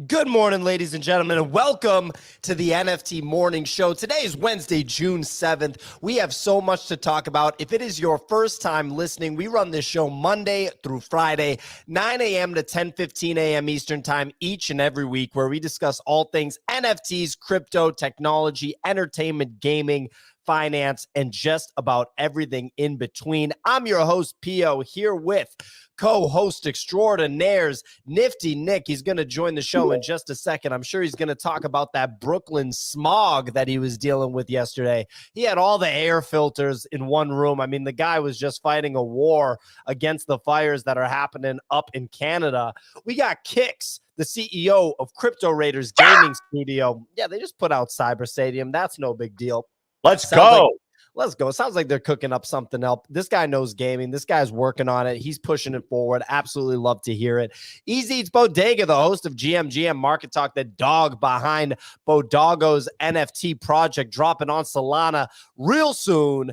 Good morning, ladies and gentlemen, and welcome to the NFT Morning Show. Today is Wednesday, June 7th. We have so much to talk about. If it is your first time listening, we run this show Monday through Friday, 9 a.m. to 10:15 a.m. Eastern Time each and every week, where we discuss all things NFTs, crypto, technology, entertainment, gaming, finance, and just about everything in between. I'm your host, Pio, here with co-host extraordinaires, Nifty Nick. He's going to join the show in just a second. I'm sure he's going to talk about that Brooklyn smog that he was dealing with yesterday. He had all the air filters in one room. I mean, the guy was just fighting a war against the fires that are happening up in Canada. We got Kicks, the CEO of Crypto Raiders Gaming Studio. Yeah, they just put out Cyber Stadium. That's no big deal. Let's go. Let's go. It sounds like they're cooking up something else. This guy knows gaming. This guy's working on it. He's pushing it forward. Absolutely love to hear it. Easy Eats Bodega, the host of GM Market Talk, the dog behind BoDoggos NFT project, dropping on Solana real soon.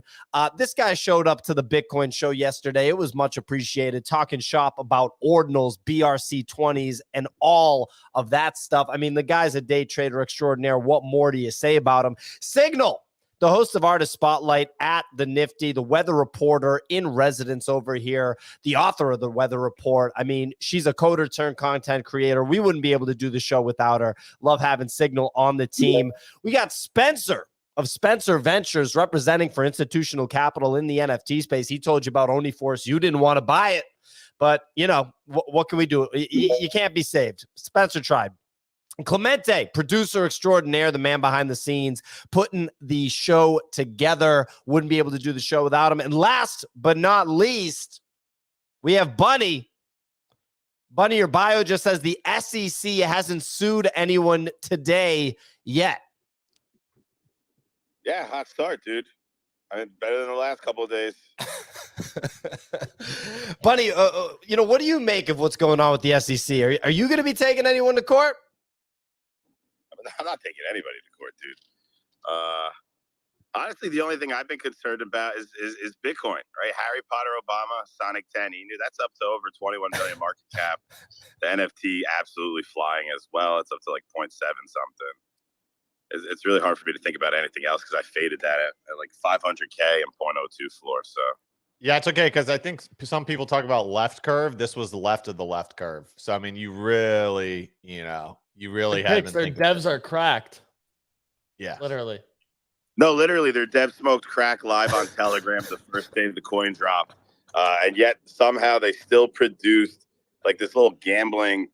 This guy showed up to the Bitcoin show yesterday. It was much appreciated, talking shop about Ordinals, BRC20s, and all of that stuff. I mean, the guy's a day trader extraordinaire. What more do you say about him? Signal, the host of Artist Spotlight at the Nifty, the weather reporter in residence over here, the author of the weather report. I mean, she's a coder turned content creator. We wouldn't be able to do the show without her. Love having Signal on the team. We got Spencer of Spencer Ventures representing for institutional capital in the NFT space. He told you about OmniForce. You didn't want to buy it, but you know, what can we do? You can't be saved. Spencer tried. Clemente, producer extraordinaire, the man behind the scenes, putting the show together. Wouldn't be able to do the show without him. And last but not least, we have Bunny. Bunny, your bio just says the SEC hasn't sued anyone today yet. Yeah, hot start, dude. I mean, better than the last couple of days. Bunny, you know, what do you make of what's going on with the SEC? Are you going to be taking anyone to court? I'm not taking anybody to court, dude. Honestly, the only thing I've been concerned about is Bitcoin, right? Harry Potter, Obama, Sonic 10. That's up to over 21 million market cap. The NFT absolutely flying as well. It's up to like 0.7 something. It's really hard for me to think about anything else because I faded that at like 500K and 0.02 floor. So yeah, it's okay because I think some people talk about left curve. This was the left of the left curve. So I mean, you really had their devs are cracked. Yeah, literally. No, literally, their dev smoked crack live on Telegram the first day of the coin drop, and yet somehow they still produced like this little gambling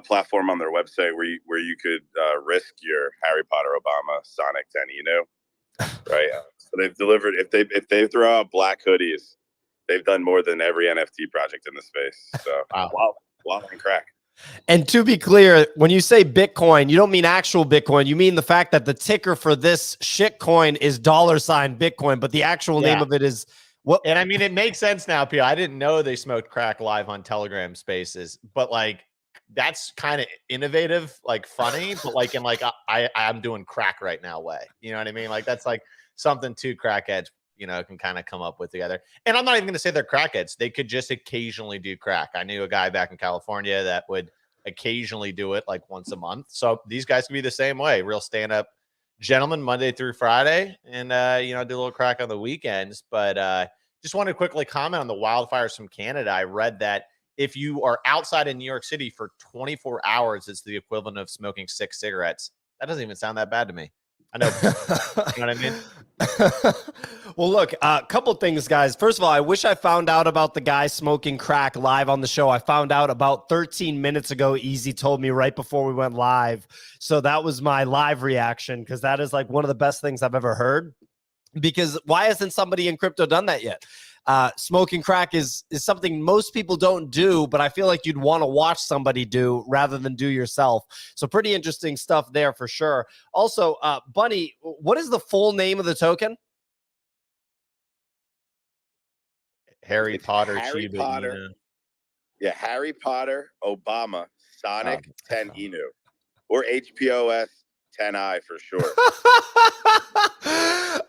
platform on their website where you could risk your Harry Potter, Obama, Sonic 10, right? So they've delivered. If they throw out black hoodies, they've done more than every NFT project in the space. So wow, and crack. And to be clear, when you say Bitcoin, you don't mean actual Bitcoin. You mean the fact that the ticker for this shit coin is $Bitcoin, but the actual name of it is what? And I mean, it makes sense now, P. I didn't know they smoked crack live on Telegram Spaces, but like that's kind of innovative, like funny, but like in like I'm doing crack right now way. You know what I mean? Like that's like something two crackheads, can kind of come up with together. And I'm not even going to say they're crackheads. They could just occasionally do crack. I knew a guy back in California that would occasionally do it like once a month. So these guys can be the same way. Real stand-up gentlemen, Monday through Friday, and do a little crack on the weekends. But just want to quickly comment on the wildfires from Canada. I read that if you are outside in New York City for 24 hours, it's the equivalent of smoking 6 cigarettes. That doesn't even sound that bad to me. I know. You know what I mean? Well, look, a couple things, guys. First of all, I wish I found out about the guy smoking crack live on the show. I found out about 13 minutes ago. Easy told me right before we went live. So that was my live reaction because that is like one of the best things I've ever heard. Because why hasn't somebody in crypto done that yet? Smoking crack is something most people don't do, but I feel like you'd want to watch somebody do rather than do yourself. So pretty interesting stuff there for sure. Also, Bunny, what is the full name of the token? Harry Potter. Harry Potter. Yeah, Harry Potter, Obama, Sonic 10 Inu, or HPOS 10i for sure.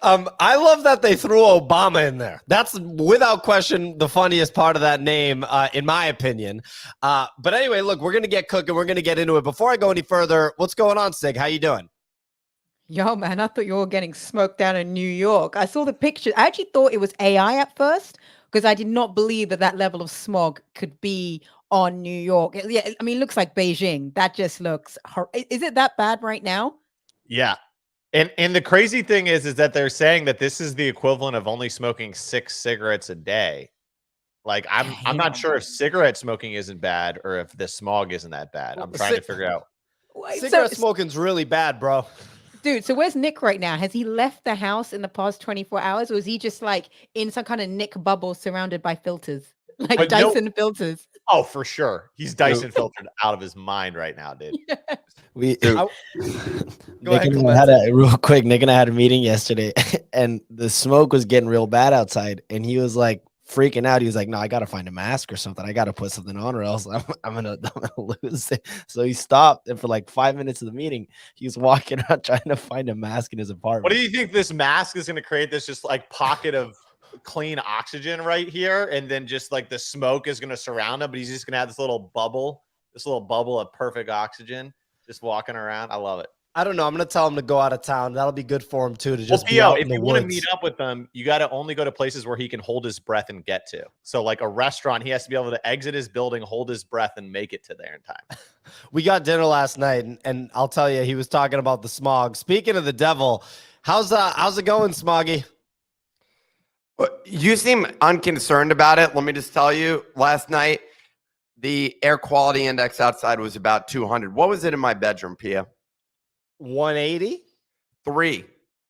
I love that they threw Obama in there. That's without question the funniest part of that name, in my opinion. But anyway, look, we're gonna get cooking. We're gonna get into it. Before I go any further, what's going on, Sig? How you doing? Yo, man, I thought you were getting smoked down in New York. I saw the picture. I actually thought it was AI at first because I did not believe that that level of smog could be on New York. Yeah, I mean, it looks like Beijing. That just looks. Is it that bad right now? Yeah. And the crazy thing is that they're saying that this is the equivalent of only smoking 6 cigarettes a day. Like I'm not sure if cigarette smoking isn't bad or if the smog isn't that bad. I'm trying to figure out. Cigarette smoking's really bad, bro. Dude, so where's Nick right now? Has he left the house in the past 24 hours, or is he just like in some kind of Nick bubble surrounded by filters, like But Dyson filters? Oh, for sure. He's Dyson filtered out of his mind right now, dude. We Go Nick ahead, and I had a real quick. Nick and I had a meeting yesterday, and the smoke was getting real bad outside, and he was like freaking out. He was like, "No, I gotta find a mask or something. I gotta put something on, or else I'm gonna lose it." So he stopped, and for like 5 minutes of the meeting, he was walking around trying to find a mask in his apartment. What do you think this mask is going to create? This just like pocket of clean oxygen right here, and then just like the smoke is going to surround him, but he's just going to have this little bubble of perfect oxygen just walking around. I love it. I don't know. I'm gonna tell him to go out of town. That'll be good for him too. To just Well, be out if in the you want to woods. meet up with them, you got to only go to places where he can hold his breath and get to. So like a restaurant, he has to be able to exit his building, hold his breath, and make it to there in time. We got dinner last night, and I'll tell you, he was talking about the smog. Speaking of the devil, how's it going, Smoggy? You seem unconcerned about it. Let me just tell you, last night, the air quality index outside was about 200. What was it in my bedroom, Pia? 180. 3.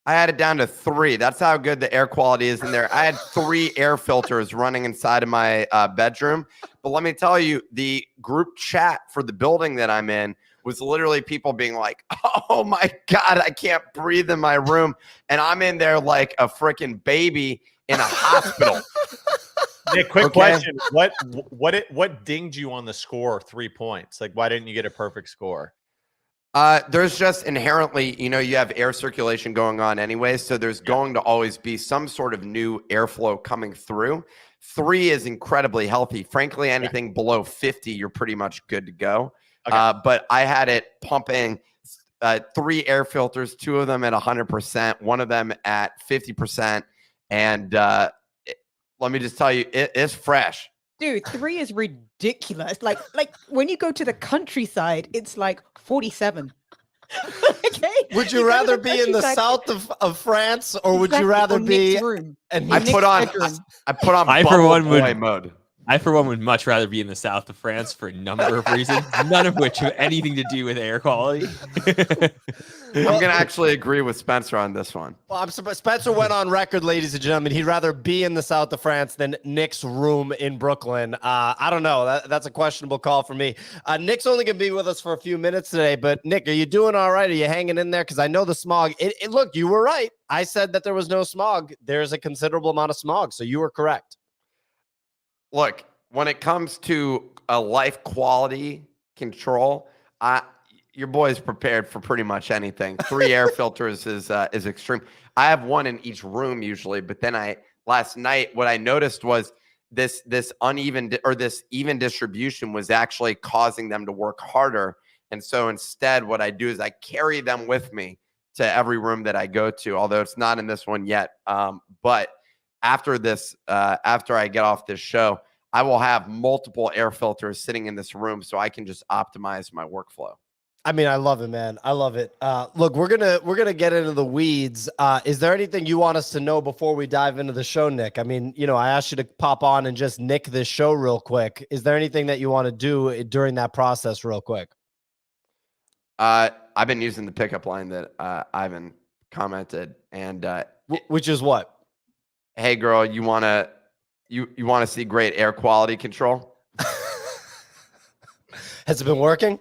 I had it down to 3. That's how good the air quality is in there. I had 3 air filters running inside of my bedroom. But let me tell you, the group chat for the building that I'm in was literally people being like, "Oh my God, I can't breathe in my room." And I'm in there like a freaking baby in a hospital. Nick, quick question. What dinged you on the score 3 points? Like, why didn't you get a perfect score? There's just inherently, you have air circulation going on anyway. So there's going to always be some sort of new airflow coming through. 3 is incredibly healthy. Frankly, anything below 50, you're pretty much good to go. Okay. But I had it pumping 3 air filters, 2 of them at 100%, 1 of them at 50%. And let me just tell you, it's fresh. Dude, 3 is ridiculous. Like when you go to the countryside, it's like 47. Okay. Would you rather be in the south of France, or would you rather be? I put on boy mode. I, for one, would much rather be in the south of France for a number of reasons, none of which have anything to do with air quality. I'm going to actually agree with Spencer on this one. Well, Spencer went on record, ladies and gentlemen. He'd rather be in the south of France than Nick's room in Brooklyn. I don't know. That's a questionable call for me. Nick's only going to be with us for a few minutes today, but Nick, are you doing all right? Are you hanging in there? Because I know the smog. Look, you were right. I said that there was no smog. There's a considerable amount of smog, so you were correct. Look, when it comes to a life quality control, your boy is prepared for pretty much anything. 3 air filters is extreme. I have 1 in each room usually, but then last night what I noticed was this uneven or this even distribution was actually causing them to work harder. And so instead, what I do is I carry them with me to every room that I go to, although it's not in this one yet. But after I get off this show, I will have multiple air filters sitting in this room so I can just optimize my workflow. I mean, I love it, man. I love it. Look, we're gonna get into the weeds. Is there anything you want us to know before we dive into the show, Nick? I mean, I asked you to pop on and just nick this show real quick. Is there anything that you want to do during that process real quick? I've been using the pickup line that Ivan commented, and which is what? Hey, girl, you want to see great air quality control? Has it been working?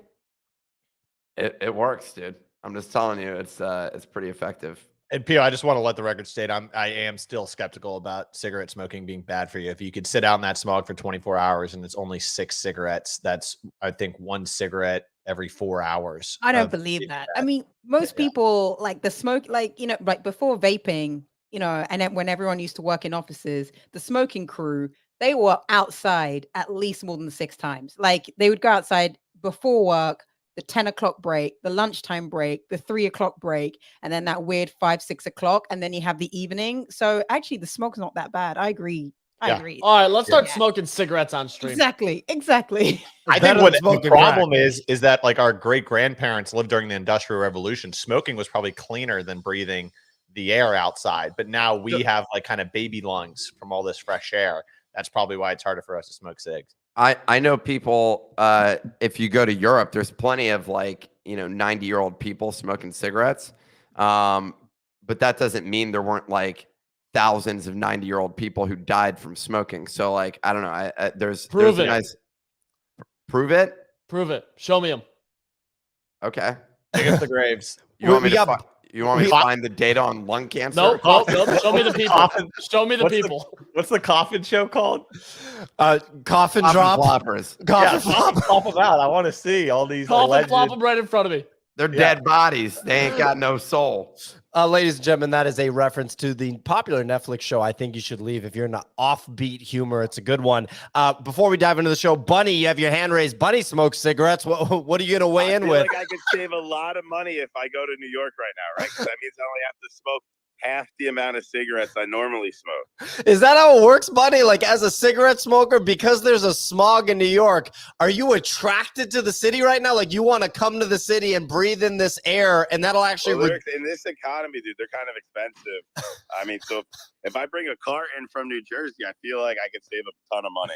It works, dude. I'm just telling you, it's pretty effective. And Pio, I just want to let the record state I am still skeptical about cigarette smoking being bad for you. If you could sit out in that smog for 24 hours and it's only 6 cigarettes, that's I think 1 cigarette every 4 hours. I don't believe that. I mean, most people like the smoke, like before vaping, you know, and then when everyone used to work in offices, the smoking crew, they were outside at least more than 6 times. Like they would go outside before work, the 10 o'clock break, the lunchtime break, the 3 o'clock break, and then that weird 5, 6 o'clock. And then you have the evening. So actually the smoke's not that bad. I agree. I agree. All right, let's start smoking cigarettes on stream. Exactly. I think what the problem is that like our great grandparents lived during the Industrial Revolution. Smoking was probably cleaner than breathing the air outside, but now we have like kind of baby lungs from all this fresh air. That's probably why it's harder for us to smoke cigs. I know people, if you go to Europe, there's plenty of like, 90-year-old people smoking cigarettes. But that doesn't mean there weren't like thousands of 90-year-old people who died from smoking. So like, I don't know. There's Prove a it. nice prove it. Prove it. Show me them. Okay. Dig up the graves. You want me to find the data on lung cancer? Nope. Show me the people. Show me the people. What's the coffin show called? Coffin drop. Floppers. Coffin flop. Flop them out. I want to see all these. Coffin flop them right in front of me. They're dead bodies. They ain't got no soul. Ladies and gentlemen, that is a reference to the popular Netflix show, I Think You Should Leave. If you're in an offbeat humor, it's a good one. Before we dive into the show, Bunny, you have your hand raised. Bunny smokes cigarettes. What are you going to weigh in with? Like I could save a lot of money if I go to New York right now, right? Because that means I only have to smoke half the amount of cigarettes I normally smoke. Is that how it works, Bunny? Like as a cigarette smoker, because there's a smog in New York, are you attracted to the city right now? Like you want to come to the city and breathe in this air, and that'll actually in this economy, dude, they're kind of expensive. I mean, so if I bring a car in from New Jersey, I feel like I could save a ton of money.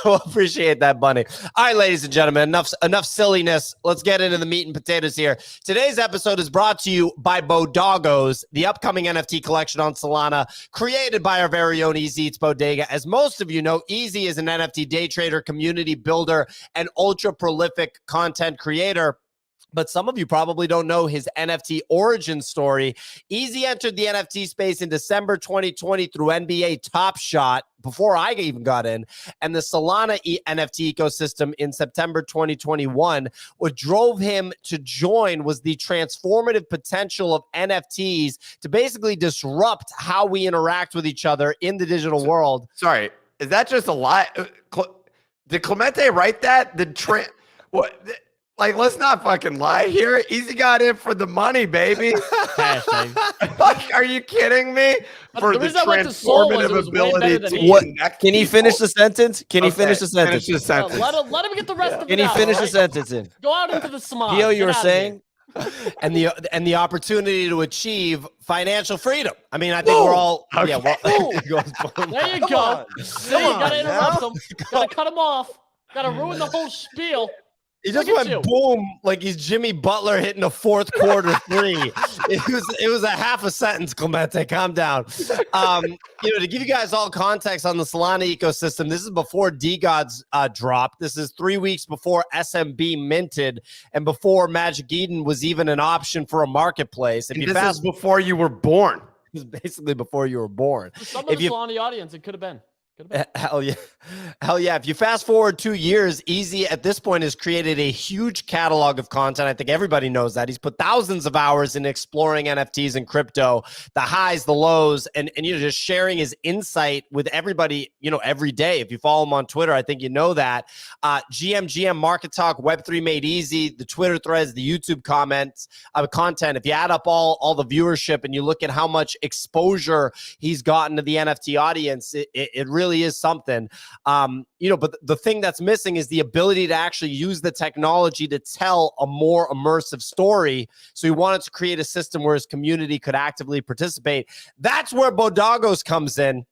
Well, appreciate that, Bunny. All right, ladies and gentlemen, enough silliness. Let's get into the meat and potatoes here. Today's episode is brought to you by BoDoggos, the upcoming NFT collection on Solana, created by our very own Easy Eats Bodega. As most of you know, Easy is an NFT day trader, community builder, and ultra prolific content creator. But some of you probably don't know his NFT origin story. Easy entered the NFT space in December 2020 through NBA Top Shot, before I even got in, and the Solana NFT ecosystem in September 2021. What drove him to join was the transformative potential of NFTs to basically disrupt how we interact with each other in the digital world. Sorry, is that just a lie? Did Clemente write that? What? Like, let's not fucking lie here. Easy got in for the money, baby. Like, are you kidding me? For the transformative ability to connect. Can he finish the sentence? Can he finish the sentence? Finish the sentence. Let him get the rest of it. Can he finish the sentence in? Go out into the smog. Gio, you were saying? And the opportunity to achieve financial freedom. I mean, I think we're all there you go. See, you gotta interrupt him. Gotta cut him off. Gotta ruin the whole spiel. He just went boom like he's Jimmy Butler hitting a fourth quarter three. It was a half a sentence, Clemente. Calm down. To give you guys all context on the Solana ecosystem, this is before DGods dropped. This is 3 weeks before SMB minted and before Magic Eden was even an option for a marketplace. This is before you were born. This is basically before you were born. For some of the Solana audience, it could have been. Hell yeah. If you fast forward 2 years, Easy at this point has created a huge catalog of content. I think everybody knows that. He's put thousands of hours in exploring NFTs and crypto, the highs, the lows, and just sharing his insight with everybody, every day. If you follow him on Twitter, I think you know that. GM, Market Talk, Web3 Made Easy, the Twitter threads, the YouTube comments, content. If you add up all the viewership and you look at how much exposure he's gotten to the NFT audience, it really is something. But the thing that's missing is the ability to actually use the technology to tell a more immersive story. So he wanted to create a system where his community could actively participate. That's where BoDoggos comes in.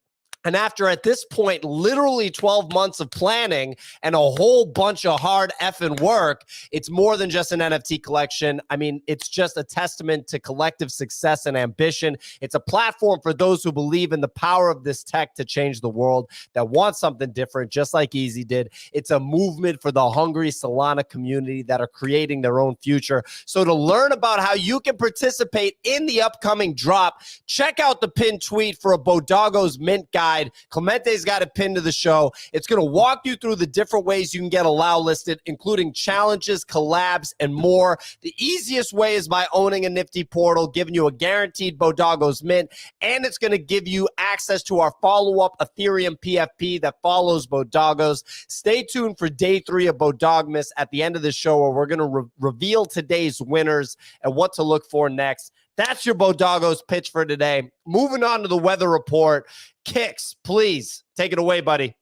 And after, at this point, literally 12 months of planning and a whole bunch of hard effing work, it's more than just an NFT collection. I mean, it's just a testament to collective success and ambition. It's a platform for those who believe in the power of this tech to change the world, that want something different, just like Easy did. It's a movement for the hungry Solana community that are creating their own future. So to learn about how you can participate in the upcoming drop, check out the pinned tweet for a BoDoggos mint guide. guide. Clemente's got it pinned to the show. It's going to walk you through the different ways you can get allow listed, including challenges, collabs, and more. The easiest way is by owning a Nifty portal, giving you a guaranteed BoDoggos mint, and it's going to give you access to our follow-up Ethereum PFP that follows BoDoggos. Stay tuned for day 3 of BoDogmas at the end of the show, where we're going to reveal today's winners and what to look for next. That's your BoDoggos pitch for today. Moving on to the weather report. Kicks, please take it away, buddy.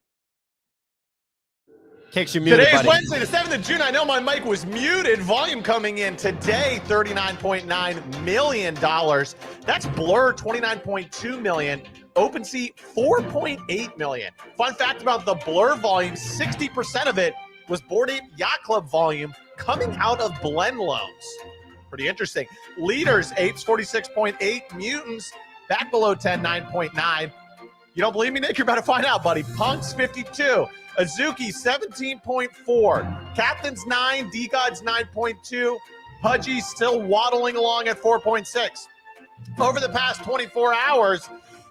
Kicks, you're muted, Today's buddy. Wednesday, the 7th of June. I know my mic was muted. Volume coming in today, $39.9 million. That's Blur, $29.2 million. OpenSea, $4.8 million. Fun fact about the Blur volume, 60% of it was Bored Ape Yacht Club volume coming out of blend loans. Pretty interesting. Leaders, Apes, 46.8. Mutants, back below 10, 9.9. You don't believe me, Nick? You're about to find out, buddy. Punks, 52. Azuki, 17.4. Captain's 9. D-God's 9.2. Pudgy's still waddling along at 4.6. Over the past 24 hours,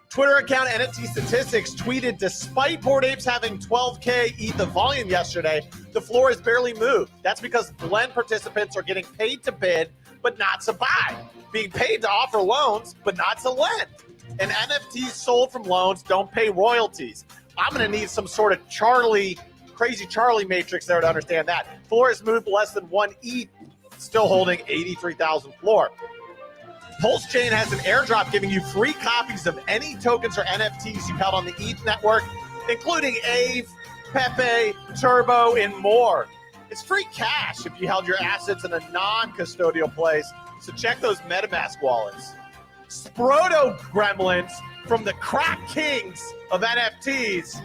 Twitter account NFT Statistics tweeted, despite Bored Apes having 12K eat the volume yesterday, the floor has barely moved. That's because blend participants are getting paid to bid, but not to buy. Being paid to offer loans, but not to lend. And NFTs sold from loans don't pay royalties. I'm going to need some sort of crazy Charlie matrix there to understand that. Floor has moved less than 1 ETH, still holding 83,000 floor. Pulse Chain has an airdrop giving you free copies of any tokens or NFTs you've held on the ETH network, including Ave, Pepe, Turbo, and more. It's free cash if you held your assets in a non-custodial place, so check those MetaMask wallets. Sproto Gremlins from the crack kings of NFTs,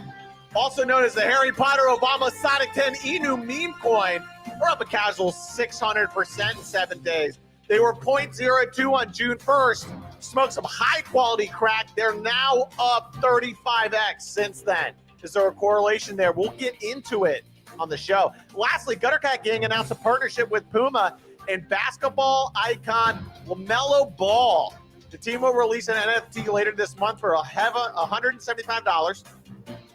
also known as the Harry Potter Obama Sonic 10 Inu meme coin, we're up a casual 600% in 7 days. They were 0.02 on June 1st. Smoked some high-quality crack. They're now up 35x since then. Is there a correlation there? We'll get into it on the show. Lastly, Guttercat Gang announced a partnership with Puma and basketball icon LaMelo Ball. The team will release an NFT later this month for $175,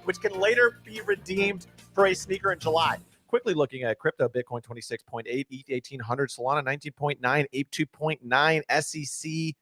which can later be redeemed for a sneaker in July. Quickly looking at crypto, Bitcoin 26.8, ETH 1800, Solana 19.9, Ape 2.9, SEC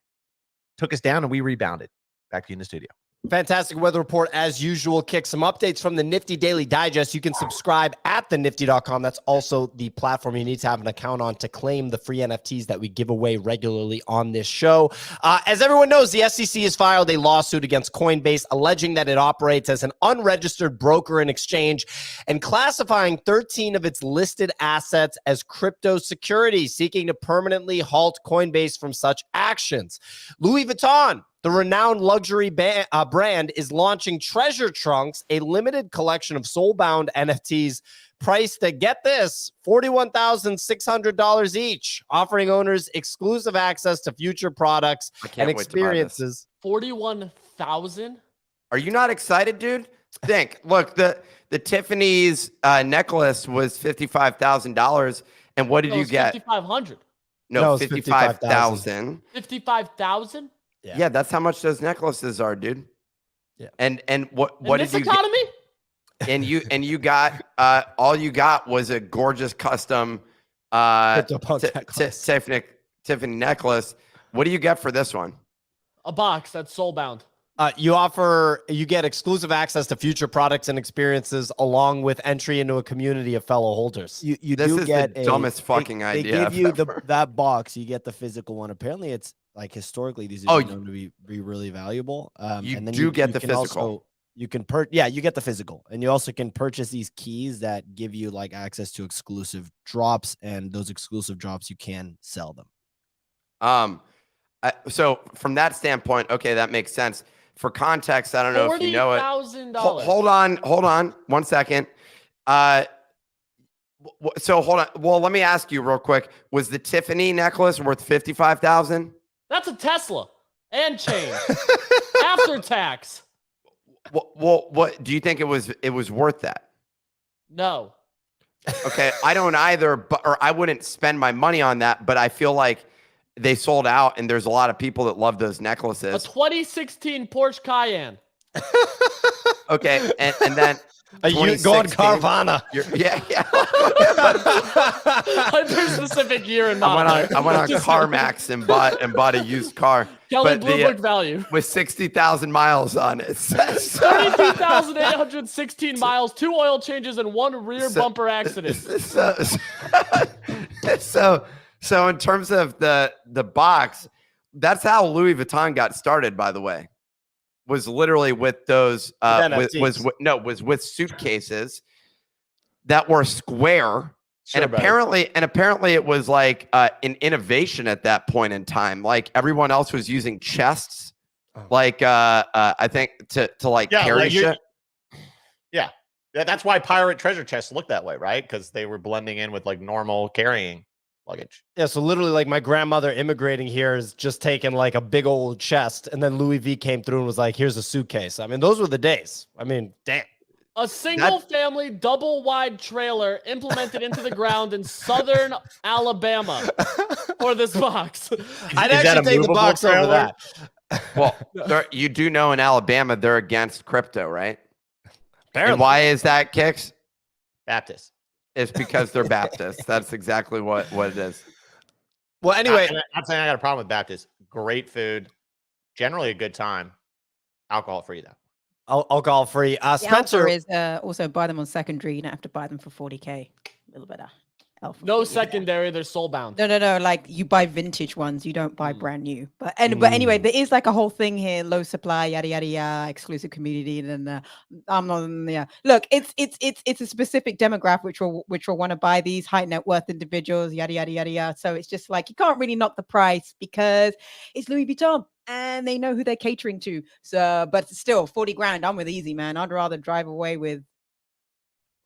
took us down and we rebounded. Back to you in the studio. Fantastic weather report as usual. Kick some updates from the Nifty Daily Digest. You can subscribe at thenifty.com. That's also the platform you need to have an account on to claim the free NFTs that we give away regularly on this show. As everyone knows, the SEC has filed a lawsuit against Coinbase alleging that it operates as an unregistered broker and exchange and classifying 13 of its listed assets as crypto securities, seeking to permanently halt Coinbase from such actions. Louis Vuitton, the renowned luxury brand, is launching Treasure Trunks, a limited collection of soul-bound NFTs priced at, get this, $41,600 each, offering owners exclusive access to future products and experiences. 41,000? Are you not excited, dude? Think. Look, the Tiffany's necklace was $55,000, and what did you get? 5,500. No, it's 55,000. 55,000? Yeah, that's how much those necklaces are, dude. Yeah. And what In did this you economy? get? And you got all you got was a gorgeous custom Tiffany necklace. What do you get for this one? A box that's soulbound. You get exclusive access to future products and experiences along with entry into a community of fellow holders. You This do is get the dumbest fucking idea. They give you ever. that box. You get the physical one. Apparently, it's like historically these are known to be really valuable. You and then do get the can physical. Also, you can you get the physical, and you also can purchase these keys that give you like access to exclusive drops, and those exclusive drops you can sell them. So from that standpoint, okay, that makes sense. For context, I don't know if you know it. $40,000. Hold on 1 second. So hold on. Well, let me ask you real quick. Was the Tiffany necklace worth $55,000? That's a Tesla and change after tax. Well, what do you think it was worth that? No. Okay, I don't either, or I wouldn't spend my money on that, but I feel like they sold out and there's a lot of people that love those A necklaces. 2016 Porsche Cayenne. Okay, and then You go on 2016, Carvana. Yeah. Hyper-specific year and model. I went on CarMax and bought a used car. Kelly but Blue the, Book value. with 60,000 miles on it. 32,816 miles, 2 oil changes, and 1 rear bumper accident. So in terms of the box, that's how Louis Vuitton got started, by the way. Was literally with those was with suitcases that were square. Sure, and apparently it was like an innovation at that point in time. Like everyone else was using chests, like I think to like carry shit. Yeah, that's why pirate treasure chests look that way, right? Because they were blending in with like normal carrying luggage. Yeah, so literally like my grandmother immigrating here is just taking like a big old chest, and then Louis V came through and was like, here's a suitcase. I mean, those were the days. I mean, damn. A single-family, double-wide trailer implemented into the ground in southern Alabama for this box. I'd actually take the box over that. Well, you do know in Alabama they're against crypto, right? Apparently. And why is that, Kicks? Baptist. It's because they're Baptists. That's exactly what it is. Well, anyway, I'm not saying I got a problem with Baptist. Great food, generally a good time. Alcohol free though. Alcohol free. Spencer is also buy them on secondary. You don't have to buy them for 40K. A little better. No secondary, they're soul bound. No. Like you buy vintage ones, you don't buy brand new. But anyway, there is like a whole thing here: low supply, yada yada yada, exclusive community, and I'm not. Yeah, look, it's a specific demographic which will want to buy these high net worth individuals, yada yada yada yada. So it's just like you can't really knock the price because it's Louis Vuitton and they know who they're catering to. So, but still, 40 grand, I'm with easy, man. I'd rather drive away with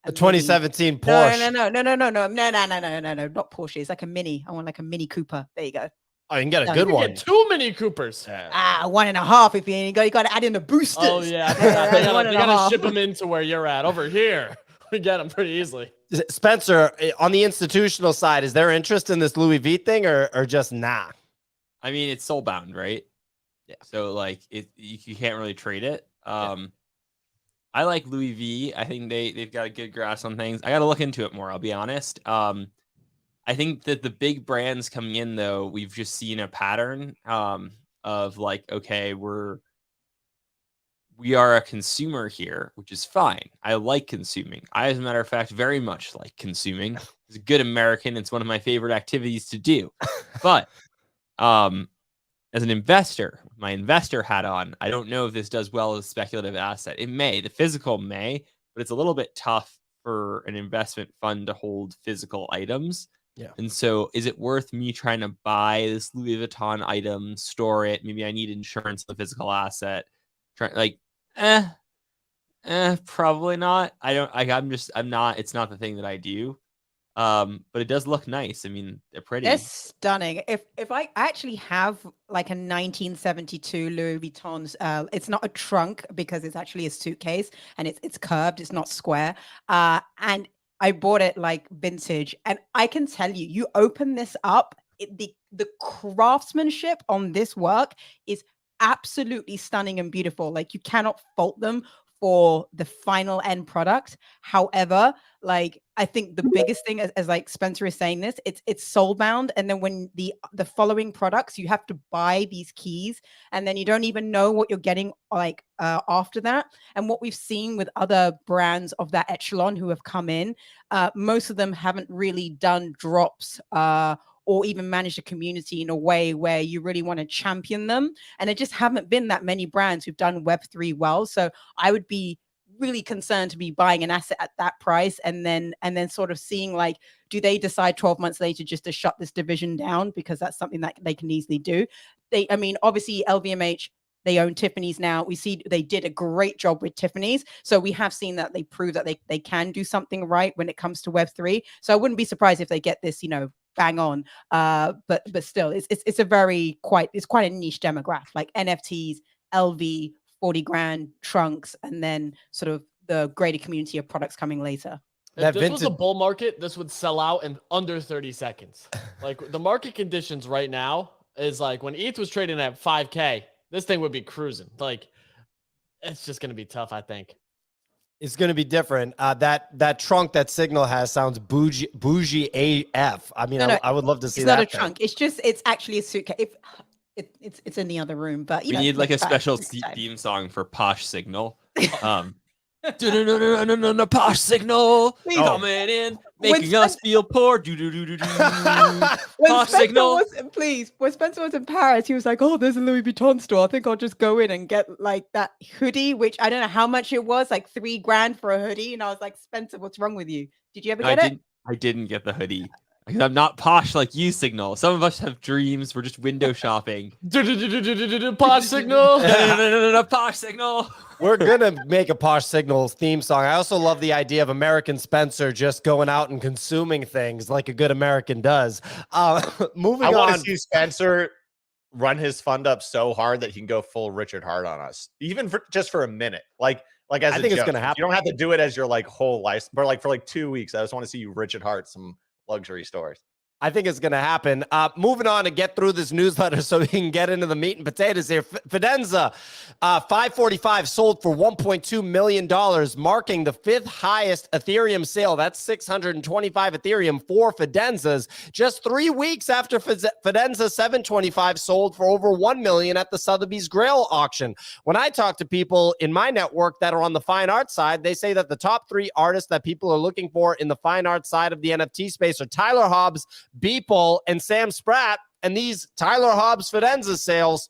a 2017 Porsche. No, not Porsche. It's like a Mini. I want like a Mini Cooper. There you go. Oh, you can get a You good can one. get 2 Mini Coopers. 1.5 if you got to add in the boosters. Oh yeah, they gotta ship them into where you're at. Over here, we get them pretty easily. Spencer, on the institutional side, is there interest in this Louis V thing or just nah? I mean, it's soul bound, right? Yeah. So like you can't really trade it. I like Louis V. I think they've got a good grasp on things. I got to look into it more. I'll be honest. I think that the big brands coming in, though, we've just seen a pattern of like, okay, we are a consumer here, which is fine. I like consuming. I, as a matter of fact, very much like consuming. As a good American, it's one of my favorite activities to do. But as an investor, with my investor hat on, I don't know if this does well as a speculative asset. It may, the physical may, but it's a little bit tough for an investment fund to hold physical items. Yeah. And so is it worth me trying to buy this Louis Vuitton item, store it? Maybe I need insurance on the physical asset. Probably not. I'm not, it's not the thing that I do. But it does look nice. I mean, they're pretty. They're stunning. If I actually have like a 1972 Louis Vuitton's, it's not a trunk because it's actually a suitcase and it's curved. It's not square. And I bought it like vintage, and I can tell you, you open this up, the craftsmanship on this work is absolutely stunning and beautiful. Like you cannot fault them for the final end product. However, like I think the biggest thing, as like Spencer is saying this, it's soul bound, and then when the following products, you have to buy these keys, and then you don't even know what you're getting like after that. And what we've seen with other brands of that echelon who have come in, most of them haven't really done drops or even manage a community in a way where you really want to champion them. And there just haven't been that many brands who've done Web3 well. So I would be really concerned to be buying an asset at that price and then sort of seeing like, do they decide 12 months later just to shut this division down? Because that's something that they can easily do. Obviously LVMH, they own Tiffany's now. We see they did a great job with Tiffany's. So we have seen that they prove that they can do something right when it comes to Web3. So I wouldn't be surprised if they get this, bang on. But still, it's quite a niche demographic, like NFTs, LV, 40 grand trunks, and then sort of the greater community of products coming later. If this was a bull market, this would sell out in under 30 seconds. Like the market conditions right now is like when ETH was trading at 5K, this thing would be cruising. Like It's just going to be tough, I think. It's going to be different. That trunk that Signal has sounds bougie AF. I mean, No, I would love to see It's that. not a thing. trunk. It's actually a suitcase. It's in the other room, but We need like a special theme song for Posh Signal. No, Posh Signal coming in, making us feel poor. Posh Signal. When Spencer was in Paris, he was like, "Oh, there's a Louis Vuitton store. I think I'll just go in and get like that hoodie, which I don't know how much it was, like $3,000 for a hoodie." And I was like, "Spencer, what's wrong with you? Did you ever get it?" I didn't get the hoodie. Because I'm not posh like you, Signal. Some of us have dreams. We're just window shopping. Posh Signal. Posh Signal. We're gonna make a Posh Signals theme song. I also love the idea of American Spencer just going out and consuming things like a good American does. Moving I want to on. see Spencer run his fund up so hard that he can go full Richard Hart on us, even just for a minute. Like as I a think it's joke. gonna happen. You don't have to do it as your like whole life, but like for like 2 weeks. I just want to see you Richard Hart some luxury stores. I think it's going to happen. Moving on to get through this newsletter so we can get into the meat and potatoes here. Fidenza, 545 sold for $1.2 million, marking the 5th highest Ethereum sale. That's 625 Ethereum for Fidenzas. Just 3 weeks after Fidenza 725 sold for over $1 million at the Sotheby's Grail auction. When I talk to people in my network that are on the fine art side, they say that the top 3 artists that people are looking for in the fine art side of the NFT space are Tyler Hobbs, Beeple, and Sam Spratt, and these Tyler Hobbs Fidenza sales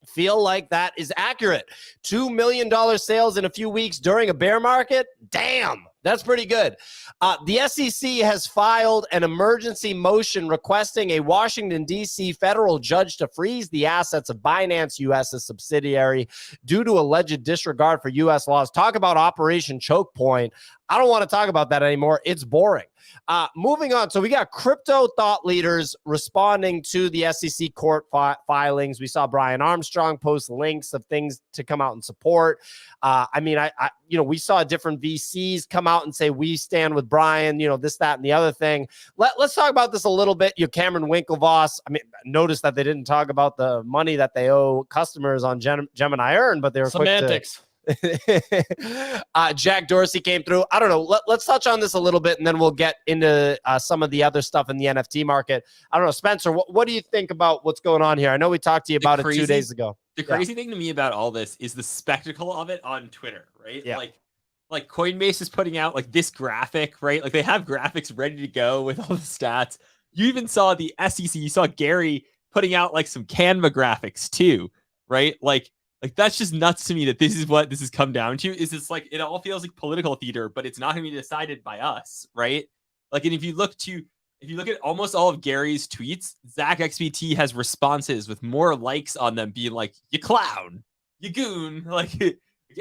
feel like that is accurate. $2 million sales in a few weeks during a bear market. Damn, that's pretty good. The SEC has filed an emergency motion requesting a Washington, D.C. federal judge to freeze the assets of Binance U.S.'s subsidiary due to alleged disregard for U.S. laws. Talk about Operation Choke Point. I don't want to talk about that anymore. It's boring. Moving on. So we got crypto thought leaders responding to the SEC court filings. We saw Brian Armstrong post links of things to come out and support. We saw different VCs come out and say, we stand with Brian, this, that, and the other thing. Let's talk about this a little bit. Cameron Winklevoss. Notice that they didn't talk about the money that they owe customers on Gemini Earn, but they were semantics. Jack Dorsey came through. I don't know. Let's touch on this a little bit, and then we'll get into some of the other stuff in the NFT market. I don't know, Spencer. What do you think about what's going on here? I know we talked to you about it 2 days ago. The crazy thing to me about all this is the spectacle of it on Twitter, right? Yeah. Like Coinbase is putting out like this graphic, right? Like they have graphics ready to go with all the stats. You even saw the SEC. You saw Gary putting out like some Canva graphics too, right? Like that's just nuts to me that this is what this has come down to. Is it's like it all feels like political theater, but it's not going to be decided by us, right? Like, and if you look at almost all of Gary's tweets, Zach XBT has responses with more likes on them, being like, "You clown, you goon," like you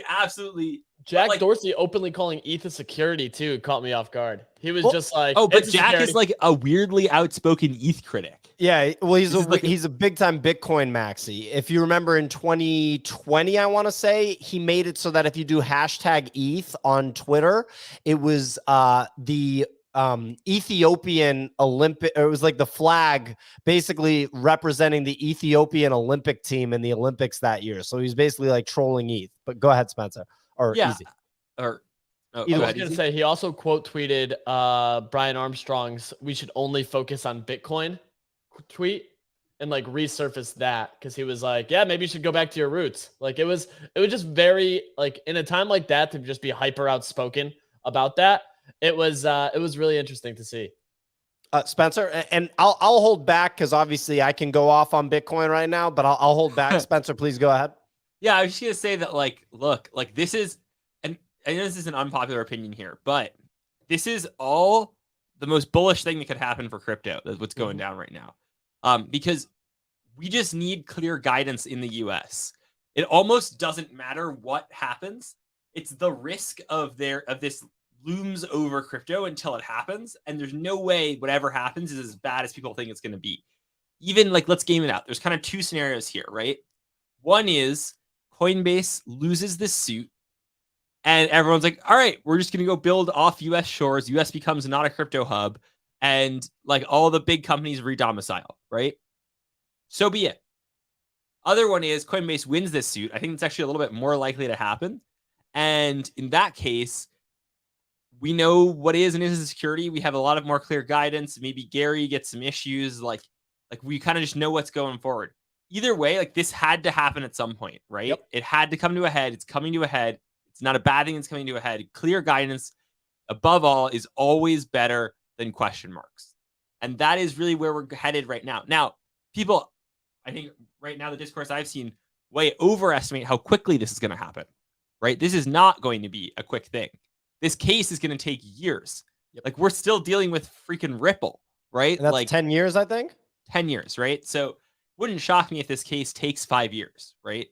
absolutely. Jack Dorsey openly calling ETH a security too caught me off guard. He was just like, "Oh, but Jack is like a weirdly outspoken ETH critic." Yeah, well, he's a big time Bitcoin maxi. If you remember in 2020, I want to say he made it so that if you do hashtag ETH on Twitter, it was the Ethiopian Olympic. It was like the flag, basically representing the Ethiopian Olympic team in the Olympics that year. So he's basically like trolling ETH. But go ahead, Spencer. Or Easy. I was going to say he also quote tweeted Brian Armstrong's "We should only focus on Bitcoin" tweet and like resurfaced that because he was like, yeah, maybe you should go back to your roots. Like it was just very like in a time like that to just be hyper outspoken about that. It was really interesting to see. Spencer, and I'll hold back because obviously I can go off on Bitcoin right now, but I'll hold back. Spencer, please go ahead. Yeah, I was just gonna say that look, this is, and I know this is an unpopular opinion here, but this is all the most bullish thing that could happen for crypto. That's what's going down right now. Because we just need clear guidance in the US. It almost doesn't matter what happens. It's the risk of this looms over crypto until it happens. And there's no way whatever happens is as bad as people think it's going to be. Even let's game it out. There's kind of 2 scenarios here, right? One is Coinbase loses this suit and everyone's like, all right, we're just going to go build off US shores. US becomes not a crypto hub. And all the big companies redomicile, right? So be it. Other one is Coinbase wins this suit. I think it's actually a little bit more likely to happen. And in that case, we know what is and isn't security. We have a lot of more clear guidance. Maybe Gary gets some issues. Like we kind of just know what's going forward. Either way, like this had to happen at some point, right? Yep. It had to come to a head. It's coming to a head. It's not a bad thing. It's coming to a head. Clear guidance, above all, is always better than question marks. And that is really where we're headed right now. Now, people, I think right now the discourse I've seen way overestimate how quickly this is going to happen, right? This is not going to be a quick thing. This case is going to take years. Yep. Like we're still dealing with freaking Ripple, right? And that's like 10 years, I think. 10 years, right? So wouldn't shock me if this case takes 5 years, right?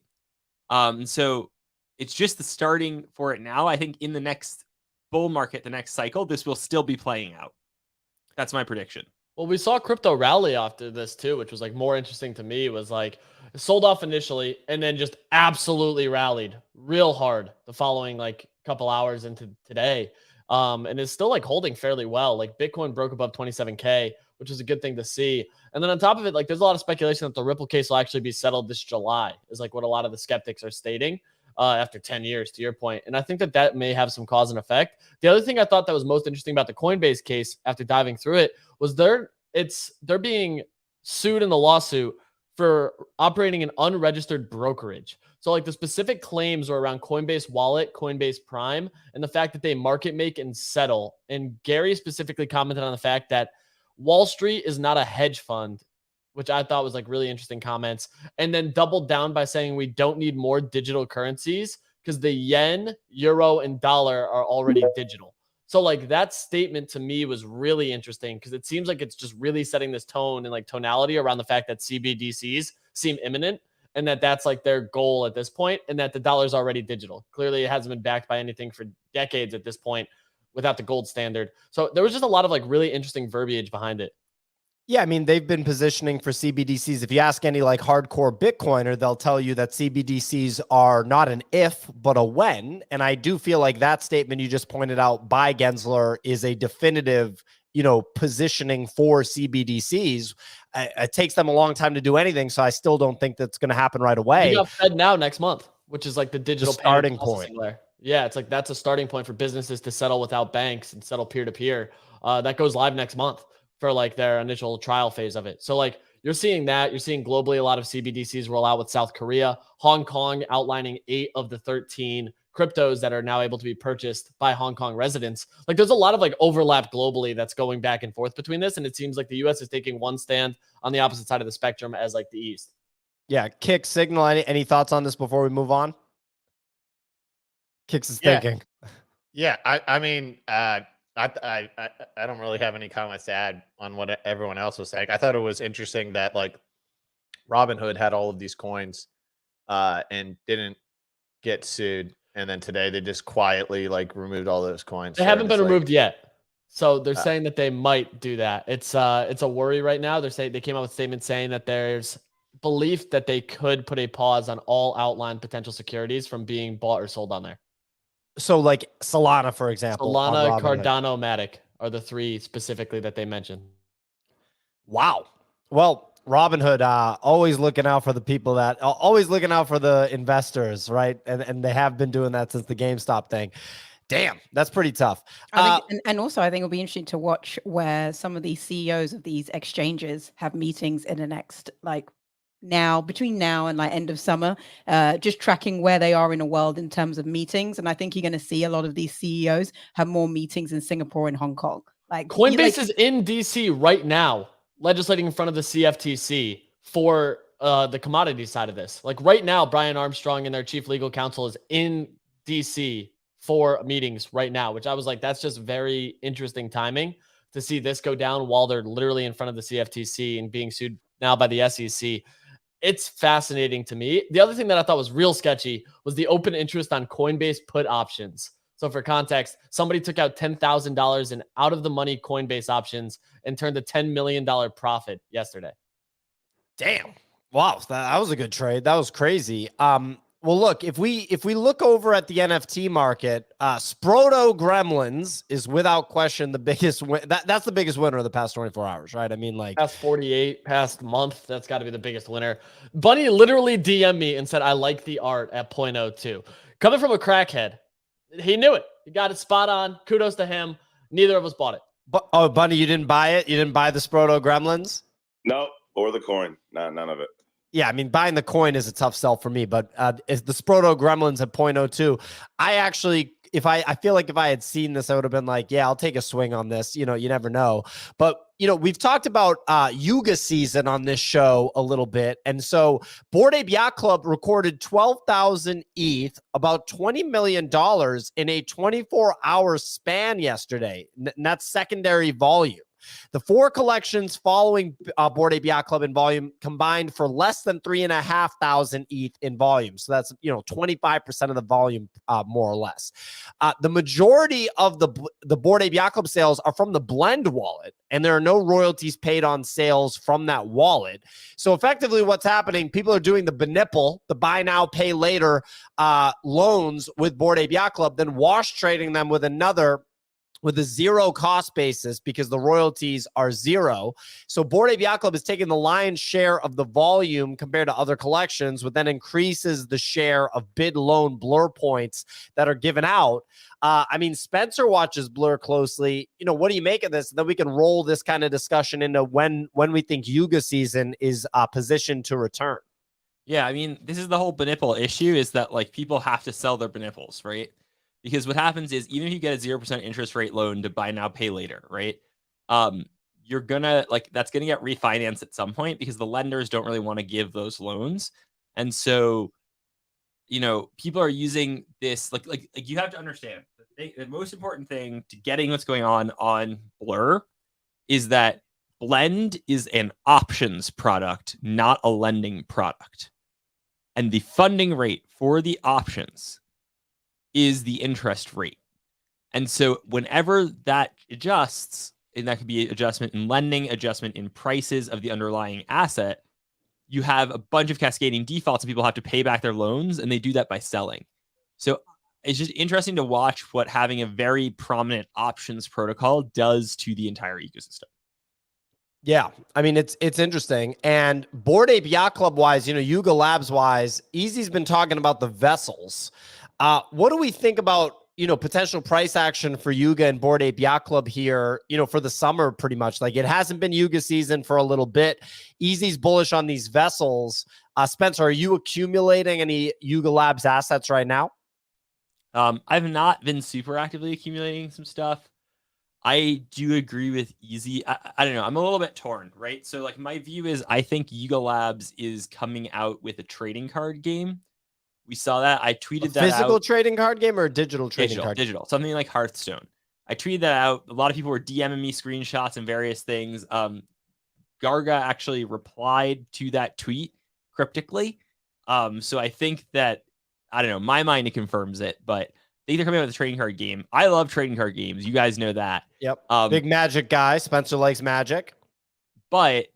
So it's just the starting for it now. I think in the next bull market, the next cycle, this will still be playing out. That's my prediction. Well, we saw crypto rally after this too, which was like more interesting to me. Was like it sold off initially and then just absolutely rallied real hard the following like couple hours into today. And is still like holding fairly well. Like Bitcoin broke above 27K, which is a good thing to see. And then on top of it, like there's a lot of speculation that the Ripple case will actually be settled this July, is like what a lot of the skeptics are stating after 10 years, to your point. And I think that that may have some cause and effect. The other thing I thought that was most interesting about the Coinbase case after diving through it was they're being sued in the lawsuit for operating an unregistered brokerage. So like the specific claims were around Coinbase Wallet, Coinbase Prime, and the fact that they market make and settle. And Gary specifically commented on the fact that Wall Street is not a hedge fund, which I thought was like really interesting comments. And then doubled down by saying we don't need more digital currencies because the yen, euro, and dollar are already digital. So like that statement to me was really interesting because it seems like it's just really setting this tone and like tonality around the fact that CBDCs seem imminent and that that's like their goal at this point and that the dollar's already digital. Clearly it hasn't been backed by anything for decades at this point without the gold standard. So there was just a lot of like really interesting verbiage behind it. Yeah, I mean, they've been positioning for CBDCs. If you ask any like hardcore Bitcoiner, they'll tell you that CBDCs are not an if, but a when. And I do feel like that statement you just pointed out by Gensler is a definitive, positioning for CBDCs. It takes them a long time to do anything, so I still don't think that's going to happen right away. You got Fed now next month, which is like the digital starting point. Layer. Yeah, it's like that's a starting point for businesses to settle without banks and settle peer-to-peer. That goes live next month for like their initial trial phase of it. So like you're seeing that. You're seeing globally a lot of CBDCs roll out with South Korea, Hong Kong outlining 8 of the 13 cryptos that are now able to be purchased by Hong Kong residents. Like there's a lot of like overlap globally that's going back and forth between this. And it seems like the US is taking one stand on the opposite side of the spectrum as like the East. Yeah. Kick, Signal, any thoughts on this before we move on? Kicks is thinking. Yeah. I mean, I don't really have any comments to add on what everyone else was saying. I thought it was interesting that like Robinhood had all of these coins and didn't get sued. And then today they just quietly like removed all those coins. They haven't been removed yet. So they're saying that they might do that. It's a worry right now. They're saying they came out with statements saying that there's belief that they could put a pause on all outlined potential securities from being bought or sold on there. So like Solana, for example. Solana, Cardano, Matic are the 3 specifically that they mentioned. Wow. Well, Robinhood, always looking out for the people always looking out for the investors, right? And they have been doing that since the GameStop thing. Damn, that's pretty tough. I think, and also I think it'll be interesting to watch where some of these CEOs of these exchanges have meetings in the next, like between now and like end of summer, just tracking where they are in the world in terms of meetings. And I think you're going to see a lot of these CEOs have more meetings in Singapore and Hong Kong. Like Coinbase is in DC right now, legislating in front of the CFTC for the commodity side of this. Like right now, Brian Armstrong and their chief legal counsel is in DC for meetings right now, which I was like, that's just very interesting timing to see this go down while they're literally in front of the CFTC and being sued now by the SEC. It's fascinating to me. The other thing that I thought was real sketchy was the open interest on Coinbase put options. So for context, somebody took out $10,000 in out of the money Coinbase options and turned a $10 million profit yesterday. Damn. Wow. That was a good trade. That was crazy. Well, look, if we look over at the NFT market, Sproto Gremlins is without question the biggest that's the biggest winner of the past 24 hours, right? I mean, like past 48, past month, that's got to be the biggest winner. Bunny literally DM'd me and said, I like the art at 0.02. Coming from a crackhead, he knew it. He got it spot on. Kudos to him. Neither of us bought it. But oh, Bunny, you didn't buy it? You didn't buy the Sproto Gremlins? No, or the coin. No, none of it. Yeah, I mean, buying the coin is a tough sell for me, but is the Sproto Gremlins at 0.02? I actually, I feel like if I had seen this, I would have been like, yeah, I'll take a swing on this. You know, you never know. But, you know, we've talked about Yuga season on this show a little bit. And so Bored Ape Yacht Club recorded 12,000 ETH, about $20 million in a 24-hour span yesterday. And that's secondary volume. The 4 collections following Bored Ape Yacht Club in volume combined for less than 3,500 ETH in volume. So that's, you know, 25% of the volume, more or less. The majority of the Bored Ape Yacht Club sales are from the Blend wallet, and there are no royalties paid on sales from that wallet. So effectively what's happening, people are doing the BNPL, the buy now, pay later loans with Bored Ape Yacht Club, then wash trading them with with a zero cost basis because the royalties are zero. So Bored Ape Yacht Club is taking the lion's share of the volume compared to other collections, which then increases the share of bid loan blur points that are given out. I mean, Spencer watches Blur closely. You know, what do you make of this? And then we can roll this kind of discussion into when we think Yuga season is positioned to return. Yeah, I mean, this is the whole BNPL issue, is that like people have to sell their BNPLs, right? Because what happens is, even if you get a 0% interest rate loan to buy now, pay later, right? You're gonna that's gonna get refinanced at some point because the lenders don't really want to give those loans. And so, you know, people are using this, like you have to understand the most important thing to getting what's going on Blur is that Blend is an options product, not a lending product. And the funding rate for the options is the interest rate. And so whenever that adjusts, and that could be adjustment in lending, adjustment in prices of the underlying asset, you have a bunch of cascading defaults and people have to pay back their loans, and they do that by selling. So it's just interesting to watch what having a very prominent options protocol does to the entire ecosystem. Yeah, I mean, it's interesting. And Bored Ape Yacht Club wise, you know, Yuga Labs wise, Easy's been talking about the vessels. What do we think about, you know, potential price action for Yuga and Bored Ape Yacht Club here, you know, for the summer pretty much? Like, it hasn't been Yuga season for a little bit. Easy's bullish on these vessels. Spencer, are you accumulating any Yuga Labs assets right now? I've not been super actively accumulating some stuff. I do agree with Easy. I don't know. I'm a little bit torn, right? So like my view is I think Yuga Labs is coming out with a trading card game. We saw that. I tweeted that out. Physical trading card game or a digital trading card? Digital. Something like Hearthstone. I tweeted that out. A lot of people were DMing me screenshots and various things. Garga actually replied to that tweet cryptically. So I think that, I don't know, my mind, it confirms it, but I think they're coming out with a trading card game. I love trading card games. You guys know that. Yep. Big Magic guy. Spencer likes Magic. But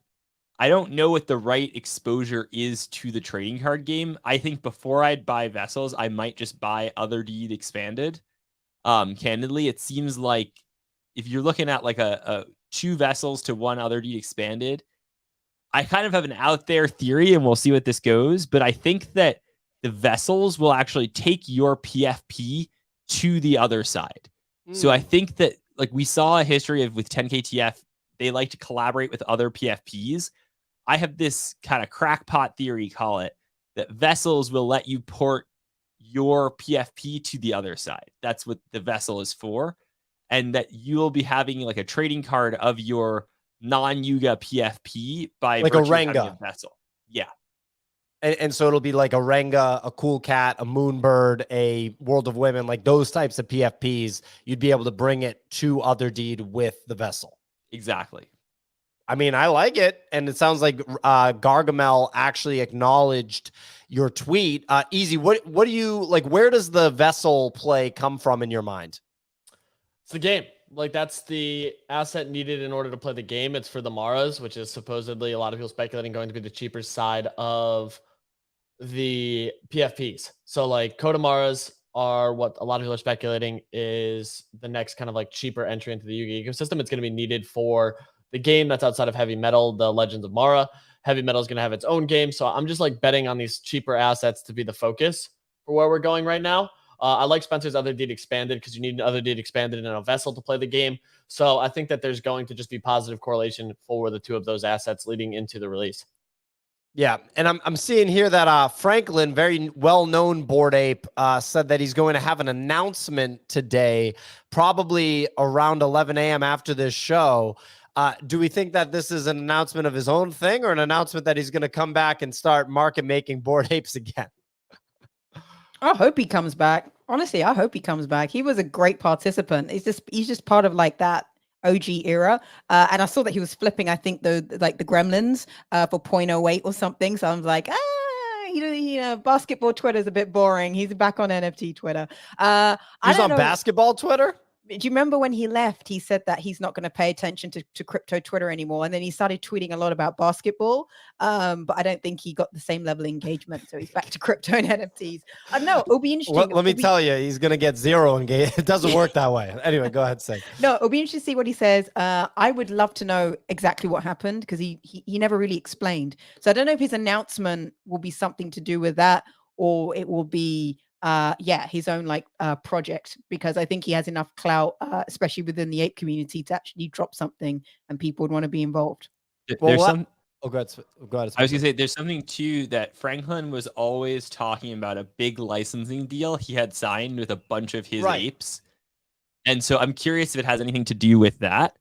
I don't know what the right exposure is to the trading card game. I think before I'd buy vessels, I might just buy Other Deed Expanded. Candidly, it seems like if you're looking at like a 2 vessels to 1 Other Deed Expanded, I kind of have an out there theory, and we'll see what this goes. But I think that the vessels will actually take your PFP to the other side. So I think that, like, we saw a history of with 10KTF, they like to collaborate with other PFPs. I have this kind of crackpot theory, call it, that vessels will let you port your PFP to the other side. That's what the vessel is for. And that you'll be having like a trading card of your non-Yuga PFP by like a virtue of having Renga a vessel. Yeah. And so it'll be like a Renga, a Cool Cat, a Moonbird, a World of Women, like those types of PFPs. You'd be able to bring it to Other Deed with the vessel. Exactly. I mean, I like it. And it sounds like Gargamel actually acknowledged your tweet. Easy, what do you, like, where does the vessel play come from in your mind? It's the game. Like, that's the asset needed in order to play the game. It's for the Maras, which is supposedly, a lot of people speculating, going to be the cheaper side of the PFPs. So like Kodamaras are what a lot of people are speculating is the next kind of like cheaper entry into the Yuga ecosystem. It's going to be needed for the game that's outside of heavy metal, the Legends of Mara. Heavy metal is going to have its own game. So I'm just like betting on these cheaper assets to be the focus for where we're going right now. I like Spencer's Other Deed Expanded because you need an Other Deed Expanded in a vessel to play the game. So I think that there's going to just be positive correlation for the two of those assets leading into the release. Yeah, and I'm seeing here that Franklin, very well-known Bored Ape, said that he's going to have an announcement today, probably around 11 a.m. after this show. Do we think that this is an announcement of his own thing or an announcement that he's going to come back and start market-making Bored Apes again? I hope he comes back. Honestly, I hope he comes back. He was a great participant. He's just part of like that OG era. And I saw that he was flipping, I think, the Gremlins for 0.08 or something. So I was like, you know, basketball Twitter is a bit boring. He's back on NFT Twitter. He's on basketball Twitter? Do you remember when he left, he said that he's not going to pay attention to crypto Twitter anymore. And then he started tweeting a lot about basketball. But I don't think he got the same level of engagement. So he's back to crypto and NFTs. I don't know. It'll be interesting. Let me tell you, he's going to get zero engagement. It doesn't work that way. Anyway, go ahead, say. No, it'll be interesting to see what he says. I would love to know exactly what happened because he never really explained. So I don't know if his announcement will be something to do with that or it will be his own like project, because I think he has enough clout, especially within the ape community, to actually drop something and people would want to be involved. There's some. Go ahead. I was gonna say there's something too that Franklin was always talking about, a big licensing deal he had signed with a bunch of his apes, and so I'm curious if it has anything to do with that,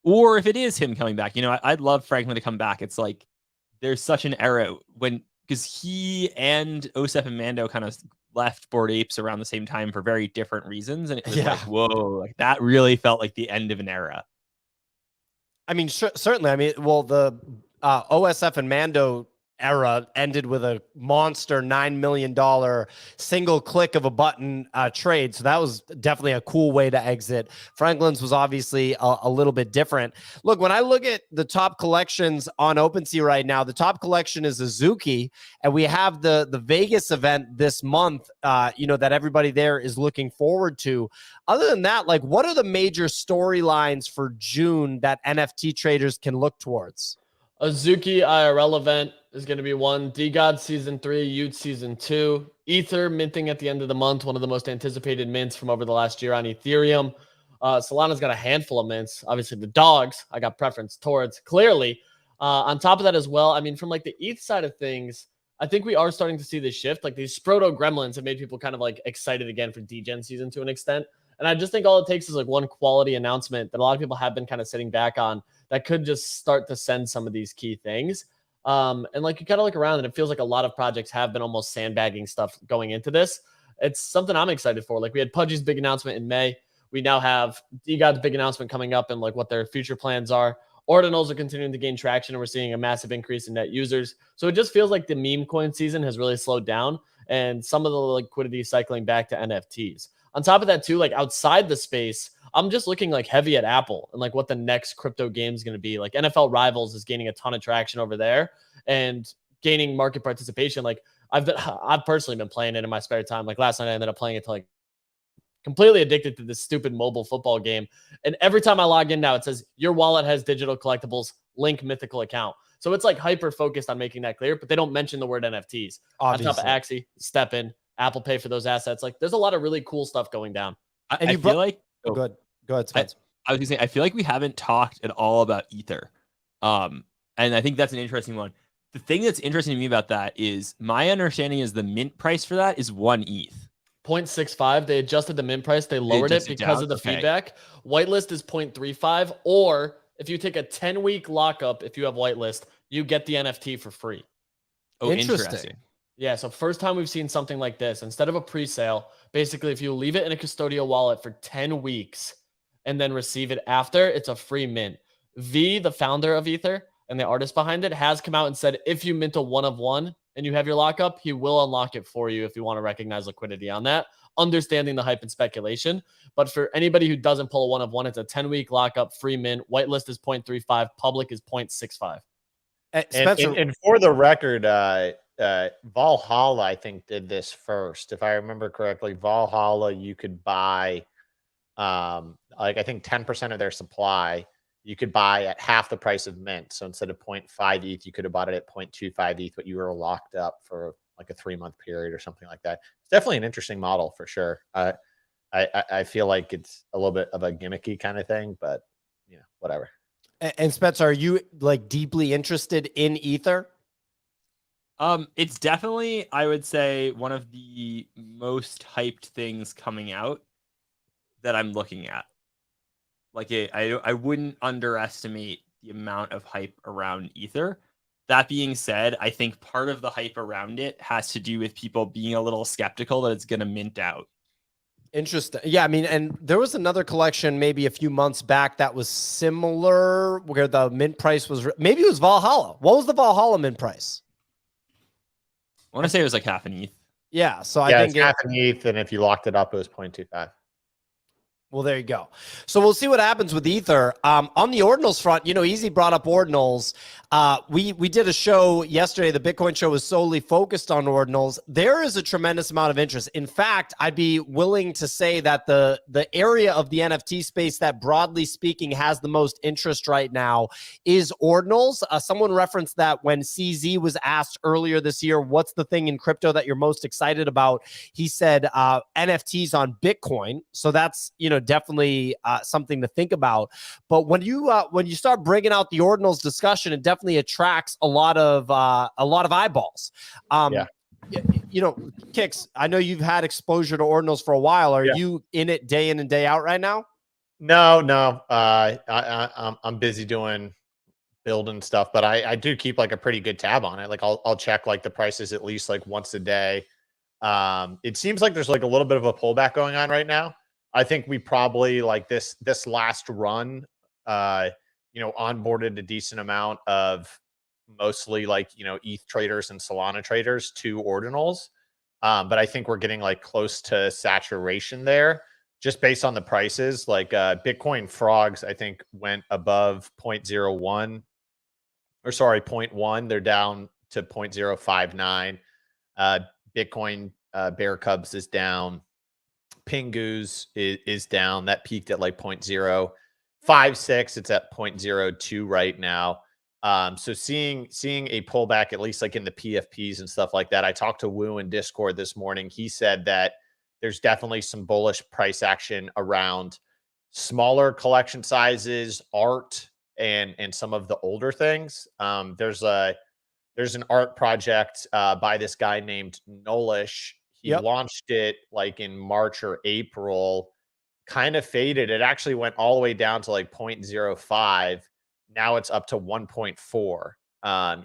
or if it is him coming back. You know, I'd love Franklin to come back. It's like there's such an era because he and Osef and Mando kind of left Bored Apes around the same time for very different reasons. And it was like, whoa, like that really felt like the end of an era. I mean, certainly. I mean, well, the OSF and Mando era ended with a monster $9 million single click of a button trade. So that was definitely a cool way to exit. Franklin's was obviously a little bit different. Look, when I look at the top collections on OpenSea right now, the top collection is Azuki, and we have the Vegas event this month, that everybody there is looking forward to. Other than that, like, what are the major storylines for June that NFT traders can look towards? Azuki IRL event is going to be one. DeGod Season 3, Ute Season 2. Ether minting at the end of the month, one of the most anticipated mints from over the last year on Ethereum. Solana's got a handful of mints. Obviously, the dogs, I got preference towards, clearly. On top of that as well, I mean, from like the ETH side of things, I think we are starting to see this shift. Like these Sproto Gremlins have made people kind of like excited again for Degen Season 2 to an extent. And I just think all it takes is like one quality announcement that a lot of people have been kind of sitting back on that could just start to send some of these key things. And like you kind of look around and it feels like a lot of projects have been almost sandbagging stuff going into this. It's something I'm excited for. Like we had Pudgy's big announcement in May. We now have DeGod's big announcement coming up and like what their future plans are. Ordinals are continuing to gain traction and we're seeing a massive increase in net users. So it just feels like the meme coin season has really slowed down and some of the liquidity is cycling back to NFTs. On top of that too, like outside the space, I'm just looking like heavy at Apple and like what the next crypto game is going to be. Like NFL Rivals is gaining a ton of traction over there and gaining market participation. Like I've personally been playing it in my spare time. Like last night I ended up playing it to like completely addicted to this stupid mobile football game. And every time I log in now, it says your wallet has digital collectibles, link mythical account. So it's like hyper focused on making that clear, but they don't mention the word NFTs. Obviously. On top of Axie, Step In, Apple Pay for those assets. Like there's a lot of really cool stuff going down. And I feel like go ahead, Spence. I was gonna say I feel like we haven't talked at all about Ether, and I think that's an interesting one. The thing that's interesting to me about that is my understanding is the mint price for that is 1 ETH. 0.65. They adjusted the mint price. They lowered it because of the feedback. Whitelist is 0.35, or if you take a 10-week lockup, if you have whitelist, you get the NFT for free. Oh, interesting. Yeah, so first time we've seen something like this. Instead of a pre-sale, basically if you leave it in a custodial wallet for 10 weeks and then receive it after, it's a free mint. V, the founder of Ether and the artist behind it, has come out and said if you mint a 1 of 1 and you have your lockup, he will unlock it for you if you want to recognize liquidity on that, understanding the hype and speculation. But for anybody who doesn't pull a 1 of 1, it's a 10-week lockup, free mint. Whitelist is 0.35, public is 0.65. Spencer, And for the record, Valhalla, I think, did this first. If I remember correctly, Valhalla, you could buy, like, I think 10% of their supply, you could buy at half the price of mint. So instead of 0.5 ETH, you could have bought it at 0.25 ETH, but you were locked up for like a 3-month period or something like that. It's definitely an interesting model for sure. I feel like it's a little bit of a gimmicky kind of thing, but whatever. and Spencer, are you like deeply interested in Ether? It's definitely, I would say, one of the most hyped things coming out that I'm looking at. Like, I wouldn't underestimate the amount of hype around Ether. That being said, I think part of the hype around it has to do with people being a little skeptical that it's going to mint out. Interesting. Yeah, I mean, and there was another collection maybe a few months back that was similar, where the mint price was maybe it was Valhalla. What was the Valhalla mint price? I want to say it was like half an ETH. Yeah, so Yeah, I it's think half an ETH, and if you locked it up, it was 0.25. well, there you go. So we'll see what happens with Ether. On the Ordinals front, Easy brought up Ordinals. We did a show yesterday. The Bitcoin show was solely focused on Ordinals. There is a tremendous amount of interest. In fact, I'd be willing to say that the area of the NFT space that, broadly speaking, has the most interest right now is Ordinals. Someone referenced that when CZ was asked earlier this year, what's the thing in crypto that you're most excited about? He said NFTs on Bitcoin. So that's, definitely something to think about. But when you start bringing out the Ordinals discussion, it definitely attracts a lot of eyeballs. Kicks, I know you've had exposure to Ordinals for a while. Are you in it day in and day out right now? No. I'm busy building stuff, but I do keep like a pretty good tab on it. Like I'll check like the prices at least like once a day. It seems like there's like a little bit of a pullback going on right now. I think we probably like this last run, onboarded a decent amount of mostly like, ETH traders and Solana traders to Ordinals. But I think we're getting like close to saturation there just based on the prices. Like Bitcoin frogs, I think went above 0.1. They're down to 0.059. Bitcoin Bear Cubs is down. Pingu's is down. That peaked at like 0.056. It's at 0.02 right now. So seeing a pullback, at least like in the PFPs and stuff like that. I talked to Wu in Discord this morning. He said that there's definitely some bullish price action around smaller collection sizes, art, and some of the older things. There's an art project by this guy named Nolish. He launched it like in March or April, kind of faded. It actually went all the way down to like 0.05. Now it's up to 1.4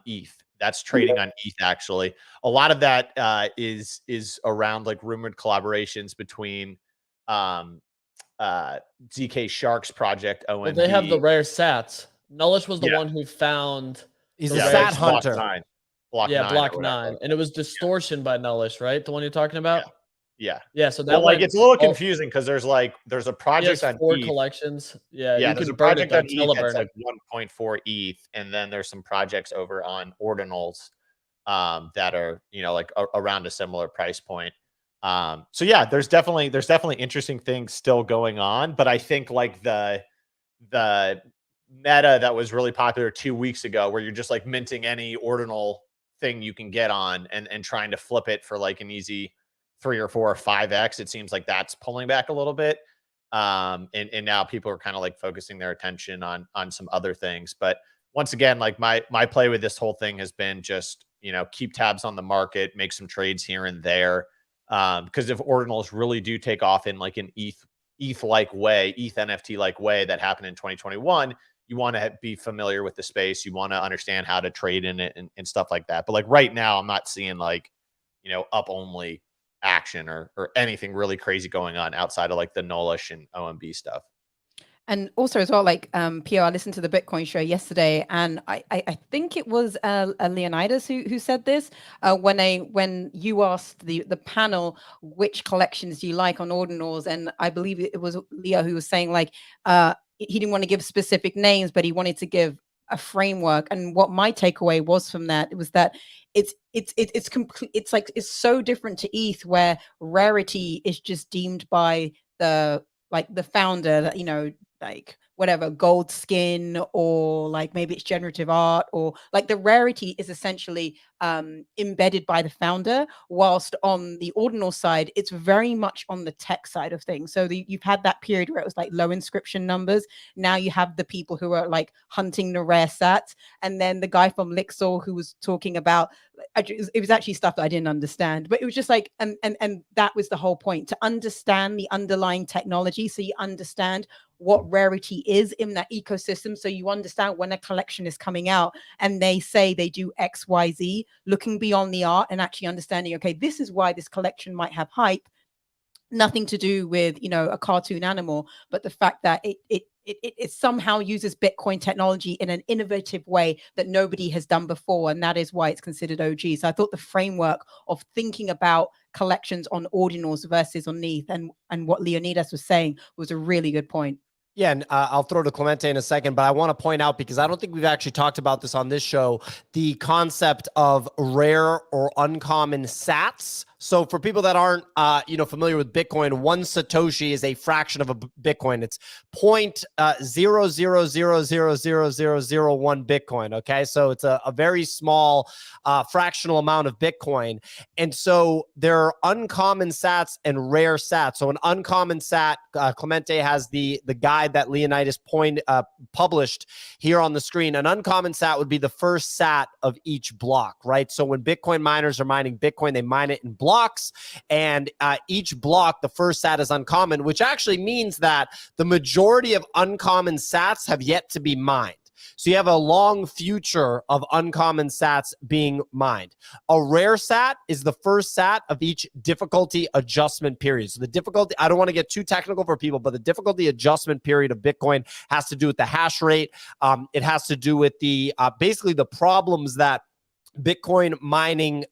ETH. That's trading on ETH, actually. A lot of that is around like rumored collaborations between ZK Shark's project, OMB. Well, they have the rare sats. Nullish was the one who found. He's a sat hunter. Block 9. And it was Distortion by Nullish, right? The one you're talking about? Yeah. So that it's a little confusing because there's a project on 4 ETH. collections. There's a project on ETH that's like 1.4 ETH, and then there's some projects over on Ordinals that are like around a similar price point. So yeah, there's definitely interesting things still going on, but I think like the meta that was really popular 2 weeks ago, where you're just like minting any Ordinal thing you can get on and trying to flip it for like an easy 3 or 4 or 5x, it seems like that's pulling back a little bit. And now people are kind of like focusing their attention on some other things. But once again, like my play with this whole thing has been just, keep tabs on the market, make some trades here and there. Because if Ordinals really do take off in like an ETH-like way, ETH NFT-like way that happened in 2021, you want to be familiar with the space. You want to understand how to trade in it and stuff like that. But like right now, I'm not seeing like, up only action or anything really crazy going on outside of like the Nolish and OMB stuff. And also as well, like Pierre, I listened to the Bitcoin show yesterday, and I think it was Leonidas who said this when you asked the panel which collections do you like on Ordinals, and I believe it was Leo who was saying like he didn't want to give specific names, but he wanted to give a framework. And what my takeaway was from that was that it's complete. It's like it's so different to ETH, where rarity is just deemed by the founder that, you know, like whatever, gold skin, or like maybe it's generative art, or like the rarity is essentially embedded by the founder, whilst on the ordinal side it's very much on the tech side of things. So you've had that period where it was like low inscription numbers. Now you have the people who are like hunting the rare sats, and then the guy from Lixor who was talking about, it was actually stuff that I didn't understand, but it was just like, and that was the whole point, to understand the underlying technology, so you understand what rarity is in that ecosystem, so you understand when a collection is coming out and they say they do XYZ, looking beyond the art and actually understanding, okay, this is why this collection might have hype, nothing to do with, you know, a cartoon animal, but the fact that it somehow uses Bitcoin technology in an innovative way that nobody has done before, and that is why it's considered OG. So I thought the framework of thinking about collections on ordinals versus on ETH, and what Leonidas was saying, was a really good point. Yeah, and I'll throw to Clemente in a second, but I want to point out, because I don't think we've actually talked about this on this show, the concept of rare or uncommon sats. So for people that aren't, familiar with Bitcoin, one Satoshi is a fraction of a Bitcoin. It's 0.00000001 Bitcoin. Okay, so it's a very small fractional amount of Bitcoin. And so there are uncommon sats and rare sats. So an uncommon sat, Clemente has the guide that Leonidas published here on the screen. An uncommon sat would be the first sat of each block, right? So when Bitcoin miners are mining Bitcoin, they mine it in blocks, and each block, the first sat is uncommon, which actually means that the majority of uncommon sats have yet to be mined. So you have a long future of uncommon sats being mined. A rare sat is the first sat of each difficulty adjustment period. So the difficulty, I don't want to get too technical for people, but the difficulty adjustment period of Bitcoin has to do with the hash rate. It has to do with the basically the problems that Bitcoin mining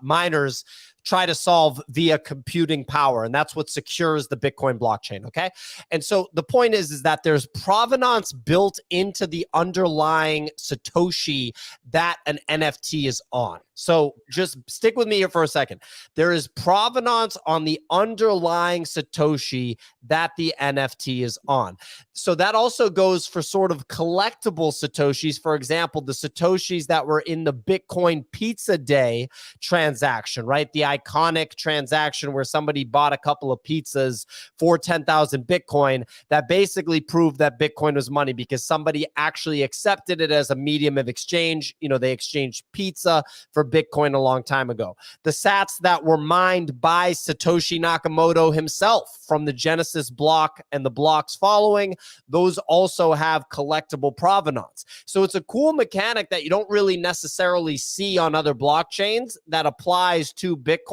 miners try to solve via computing power. And that's what secures the Bitcoin blockchain, okay? And so the point is that there's provenance built into the underlying Satoshi that an NFT is on. So just stick with me here for a second. There is provenance on the underlying Satoshi that the NFT is on. So that also goes for sort of collectible Satoshis. For example, the Satoshis that were in the Bitcoin Pizza Day transaction, right? The iconic transaction where somebody bought a couple of pizzas for 10,000 Bitcoin, that basically proved that Bitcoin was money because somebody actually accepted it as a medium of exchange. You know, they exchanged pizza for Bitcoin a long time ago. The sats that were mined by Satoshi Nakamoto himself from the Genesis block and the blocks following, those also have collectible provenance. So it's a cool mechanic that you don't really necessarily see on other blockchains that applies to Bitcoin.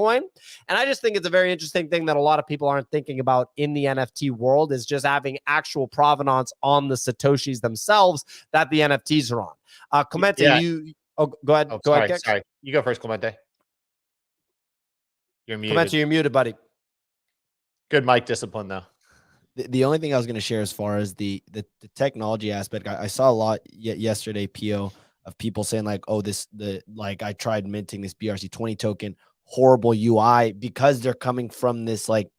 And I just think it's a very interesting thing that a lot of people aren't thinking about in the NFT world, is just having actual provenance on the Satoshis themselves that the NFTs are on. Clemente, go ahead. Go ahead, Kix. Sorry. You go first, Clemente. You're muted. Clemente, you're muted, buddy. Good mic discipline, though. The only thing I was going to share as far as the technology aspect, I saw a lot yesterday, PO, of people saying like, oh, I tried minting this BRC20 token, horrible UI, because they're coming from this like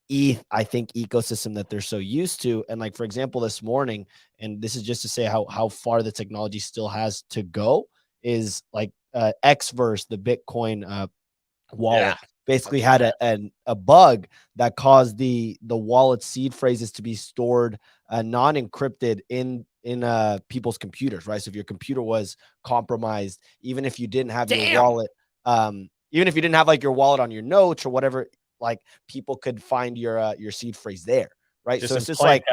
ETH, I think, ecosystem that they're so used to. And like, for example, this morning, and this is just to say how far the technology still has to go, is like Xverse, the Bitcoin wallet, basically had a bug that caused the wallet seed phrases to be stored non-encrypted in people's computers, right? So if your computer was compromised, even if you didn't have your wallet, even if you didn't have like your wallet on your notes or whatever, like people could find your seed phrase there, right? So it's just like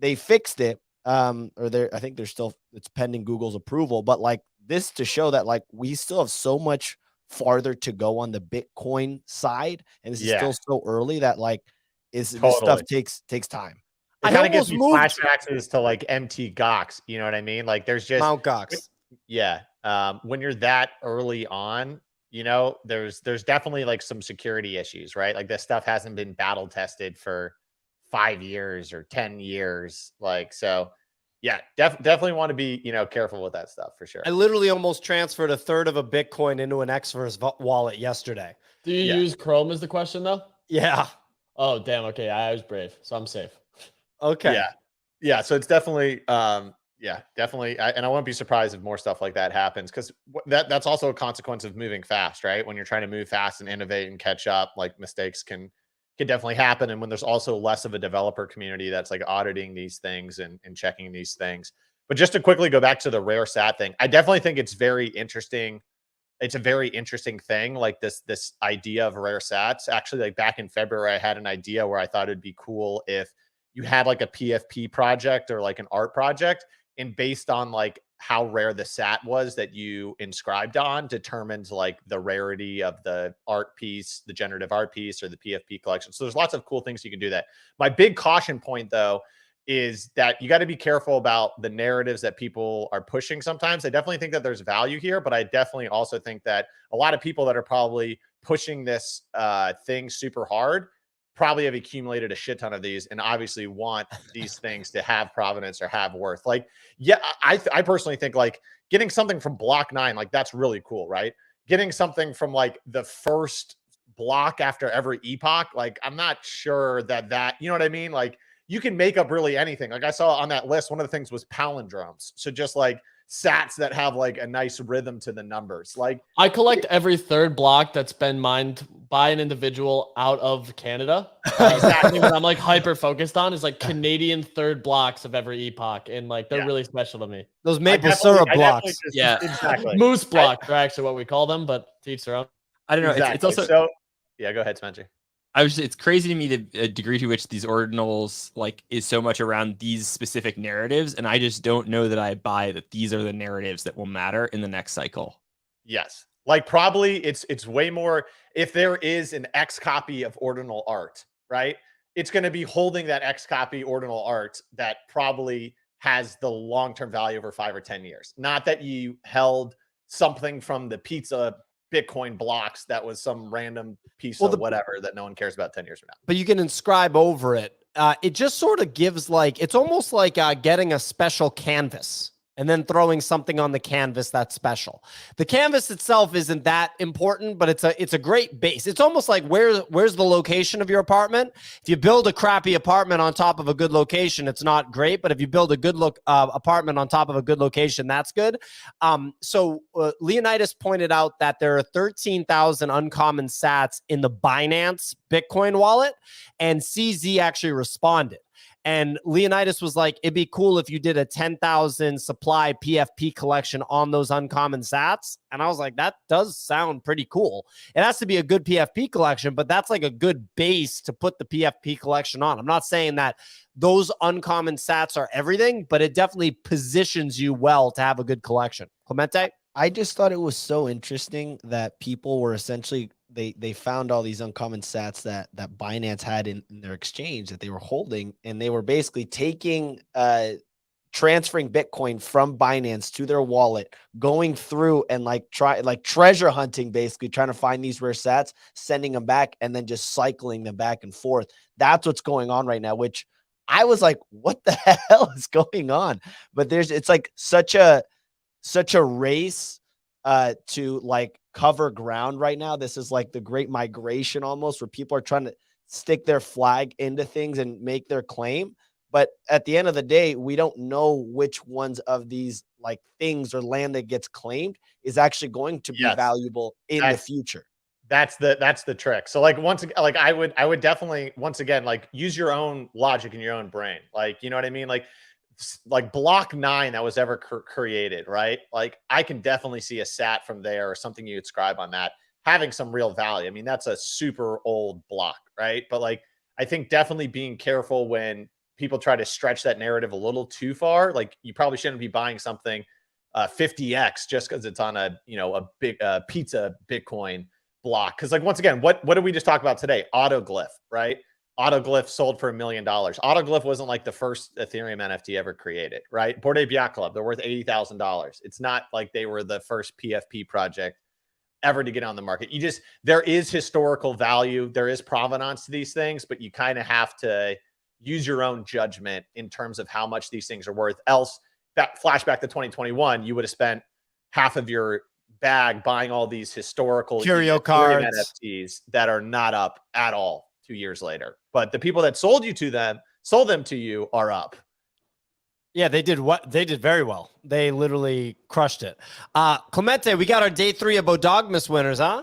they fixed it, or I think it's pending Google's approval, but like this to show that like we still have so much farther to go on the Bitcoin side, and this is still so early that like this stuff takes time. It kind of gives me flashbacks to like MT Gox, you know what I mean? Like there's just Mount Gox. Yeah. When you're that early on, you know, there's definitely like some security issues, right? Like this stuff hasn't been battle tested for 5 years or 10 years. Like, so Yeah, definitely want to be, careful with that stuff for sure. I literally almost transferred a third of a Bitcoin into an Xverse wallet yesterday. Do you use Chrome is the question though? Yeah. Oh, damn. Okay. I was brave, so I'm safe. Okay. Yeah. Yeah. So it's definitely, definitely. And I won't be surprised if more stuff like that happens, because that's also a consequence of moving fast, right? When you're trying to move fast and innovate and catch up, like mistakes can definitely happen. And when there's also less of a developer community that's like auditing these things and checking these things. But just to quickly go back to the rare sat thing, I definitely think it's very interesting. It's a very interesting thing, like this idea of rare sats. Actually, like back in February, I had an idea where I thought it'd be cool if you had like a PFP project or like an art project, and based on like how rare the sat was that you inscribed on determines like the rarity of the art piece, the generative art piece, or the PFP collection. So there's lots of cool things you can do that. My big caution point though is that you got to be careful about the narratives that people are pushing sometimes. I definitely think that there's value here, but I definitely also think that a lot of people that are probably pushing this thing super hard probably have accumulated a shit ton of these and obviously want these things to have provenance or have worth. Like, yeah, I personally think like getting something from block 9, like that's really cool, right? Getting something from like the first block after every epoch, like I'm not sure that, you know what I mean? Like you can make up really anything. Like I saw on that list, one of the things was palindromes. So just like sats that have like a nice rhythm to the numbers. Like I collect every third block that's been mined by an individual out of Canada. Exactly what I'm like hyper focused on is like Canadian third blocks of every epoch, and like they're really special to me. Those maple syrup blocks. Exactly. Moose blocks are actually what we call them, but to each their own. I don't know. Exactly. It's also so. Yeah, go ahead, Spencer. It's crazy to me the degree to which these ordinals like is so much around these specific narratives, and I just don't know that I buy that these are the narratives that will matter in the next cycle. Yes, like probably it's way more if there is an X copy of ordinal art, right? It's going to be holding that X copy ordinal art that probably has the long-term value over 5 or 10 years. Not that you held something from the pizza Bitcoin blocks that was some random piece of whatever that no one cares about 10 years from now. But you can inscribe over it. It just sort of gives like, it's almost like getting a special canvas and then throwing something on the canvas that's special. The canvas itself isn't that important, but it's a great base. It's almost like where's the location of your apartment? If you build a crappy apartment on top of a good location, it's not great. But if you build a good apartment on top of a good location, that's good. So Leonidas pointed out that there are 13,000 uncommon sats in the Binance Bitcoin wallet, and CZ actually responded. And Leonidas was like, it'd be cool if you did a 10,000 supply PFP collection on those uncommon sats. And I was like, that does sound pretty cool. It has to be a good PFP collection, but that's like a good base to put the PFP collection on. I'm not saying that those uncommon sats are everything, but it definitely positions you well to have a good collection. Clemente? I just thought it was so interesting that people were essentially they found all these uncommon sats that Binance had in their exchange that they were holding, and they were basically taking transferring Bitcoin from Binance to their wallet, going through and like treasure hunting, basically trying to find these rare sats, sending them back, and then just cycling them back and forth. That's what's going on right now, which I was like, what the hell is going on? But it's like such a race to like cover ground right now. This is like the great migration almost, where people are trying to stick their flag into things and make their claim. But at the end of the day, we don't know which ones of these like things or land that gets claimed is actually going to be valuable in the future. That's the trick. So like once again, like I would definitely once again like use your own logic in your own brain. Like, you know what I mean? Like block 9 that was ever created, right? Like I can definitely see a sat from there or something you inscribe on that having some real value. I mean, that's a super old block, right? But like, I think definitely being careful when people try to stretch that narrative a little too far. Like you probably shouldn't be buying something 50x just because it's on a big pizza Bitcoin block. Because like once again, what did we just talk about today? Autoglyph, right? Autoglyph sold for $1 million. Autoglyph wasn't like the first Ethereum NFT ever created, right? Bored Ape Yacht Club, they're worth $80,000. It's not like they were the first PFP project ever to get on the market. There is historical value. There is provenance to these things, but you kind of have to use your own judgment in terms of how much these things are worth. Else, that flashback to 2021, you would have spent half of your bag buying all these historical Curio Ethereum cards NFTs that are not up at all 2 years later. But the people that sold them to you are up. Yeah, they did very well. They literally crushed it. Clemente, we got our day 3 of BoDogmas winners, huh?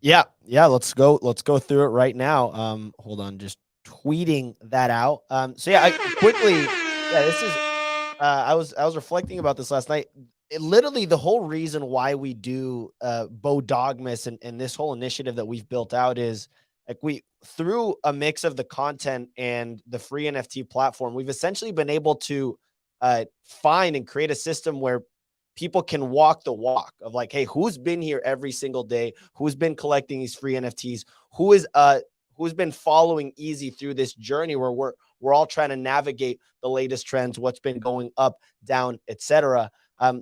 Yeah. Let's go through it right now. Hold on, just tweeting that out. So yeah, this is. I was reflecting about this last night. Literally, the whole reason why we do BoDogmas and this whole initiative that we've built out is like through a mix of the content and the free NFT platform, we've essentially been able to find and create a system where people can walk the walk of like, hey, who's been here every single day? Who's been collecting these free NFTs? Who's been following Easy through this journey where we're all trying to navigate the latest trends, what's been going up, down, etc.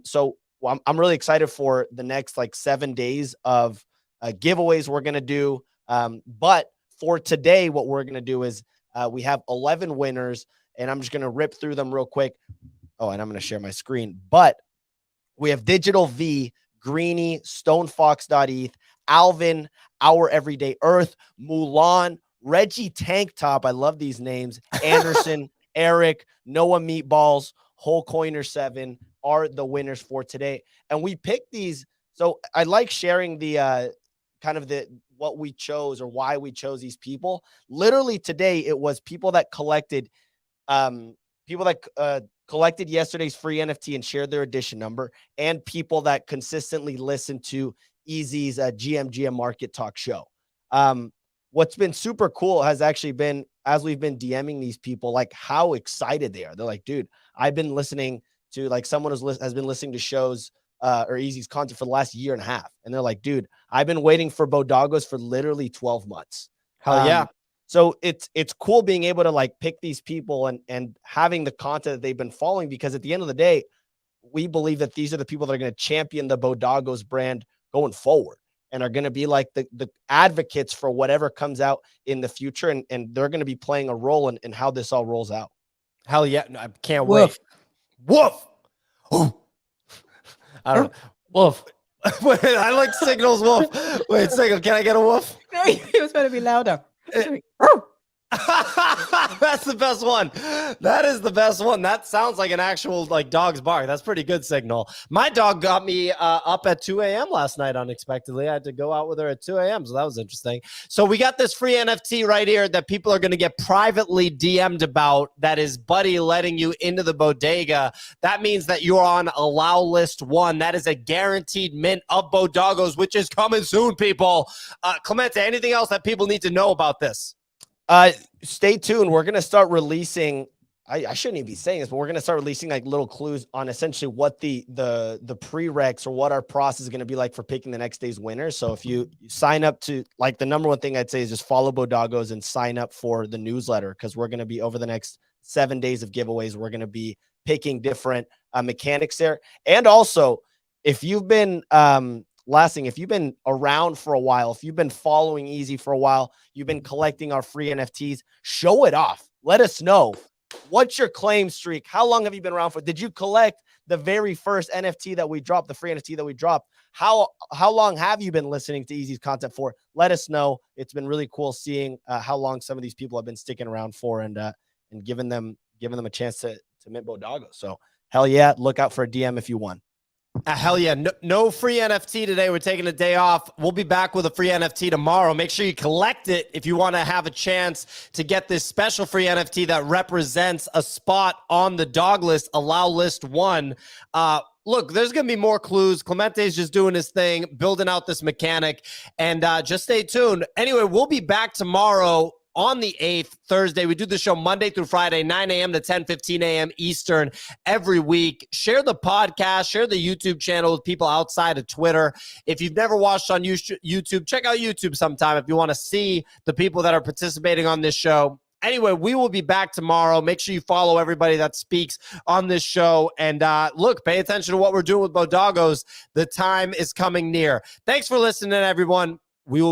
So I'm really excited for the next like 7 days of giveaways we're gonna do. But for today, what we're gonna do is we have 11 winners, and I'm just gonna rip through them real quick. Oh, and I'm gonna share my screen. But we have Digital V, Greeny, StoneFox.eth, Alvin, Our Everyday Earth, Mulan, Reggie Tank Top. I love these names. Anderson, Eric, Noah Meatballs, Whole Coiner 7 are the winners for today. And we picked these. So I like sharing the kind of what we chose or why we chose these people. Literally today, it was people that collected yesterday's free NFT and shared their edition number, and people that consistently listen to Easy's GMGM Market Talk show. What's been super cool has actually been, as we've been DMing these people, like how excited they are. They're like, dude, I've been listening to, like, someone has been listening to shows or Easy's content for the last year and a half. And they're like, dude, I've been waiting for BoDoggos for literally 12 months. Hell yeah. So it's cool being able to like pick these people and having the content that they've been following, because at the end of the day, we believe that these are the people that are going to champion the BoDoggos brand going forward and are going to be like the advocates for whatever comes out in the future. And they're going to be playing a role in how this all rolls out. Hell yeah. No, I can't Woof. wait. Woof. Ooh. I don't know. Wolf. Wait, I like Signal's woof. Wait, Signal, can I get a woof? No, it was going to be louder. That's the best one. That is the best one. That sounds like an actual like dog's bark. That's pretty good, Signal. My dog got me up at 2 a.m. last night unexpectedly. I had to go out with her at 2 a.m. So that was interesting. So we got this free NFT right here that people are going to get privately DM'd about. That is Buddy letting you into the bodega. That means that you're on allow list 1. That is a guaranteed mint of BoDoggos, which is coming soon, people. Clemente, anything else that people need to know about this? Stay tuned. We're going to start releasing, I shouldn't even be saying this, but we're going to start releasing like little clues on essentially what the prereqs or what our process is going to be like for picking the next day's winner. So if you sign up to, like, the number one thing I'd say is just follow BoDoggos and sign up for the newsletter, because we're going to be, over the next 7 days of giveaways, we're going to be picking different mechanics there. And also, if you've been, last thing, if you've been around for a while, if you've been following Easy for a while, you've been collecting our free NFTs, show it off. Let us know. What's your claim streak? How long have you been around for? Did you collect the very first NFT that we dropped, the free NFT that we dropped? How long have you been listening to Easy's content for? Let us know. It's been really cool seeing how long some of these people have been sticking around for, and giving them a chance to mint BoDoggos. So hell yeah, look out for a DM if you won. Hell yeah. No free NFT today. We're taking a day off. We'll be back with a free NFT tomorrow. Make sure you collect it if you want to have a chance to get this special free NFT that represents a spot on the dog list, allow list 1. Look, there's going to be more clues. Clemente's just doing his thing, building out this mechanic, and just stay tuned. Anyway, we'll be back tomorrow on the 8th, Thursday. We do the show Monday through Friday, 9 a.m. to 10:15 a.m. Eastern every week. Share the podcast, share the YouTube channel with people outside of Twitter. If you've never watched on YouTube, check out YouTube sometime if you want to see the people that are participating on this show. Anyway, we will be back tomorrow. Make sure you follow everybody that speaks on this show. And look, pay attention to what we're doing with BoDoggos. The time is coming near. Thanks for listening, everyone.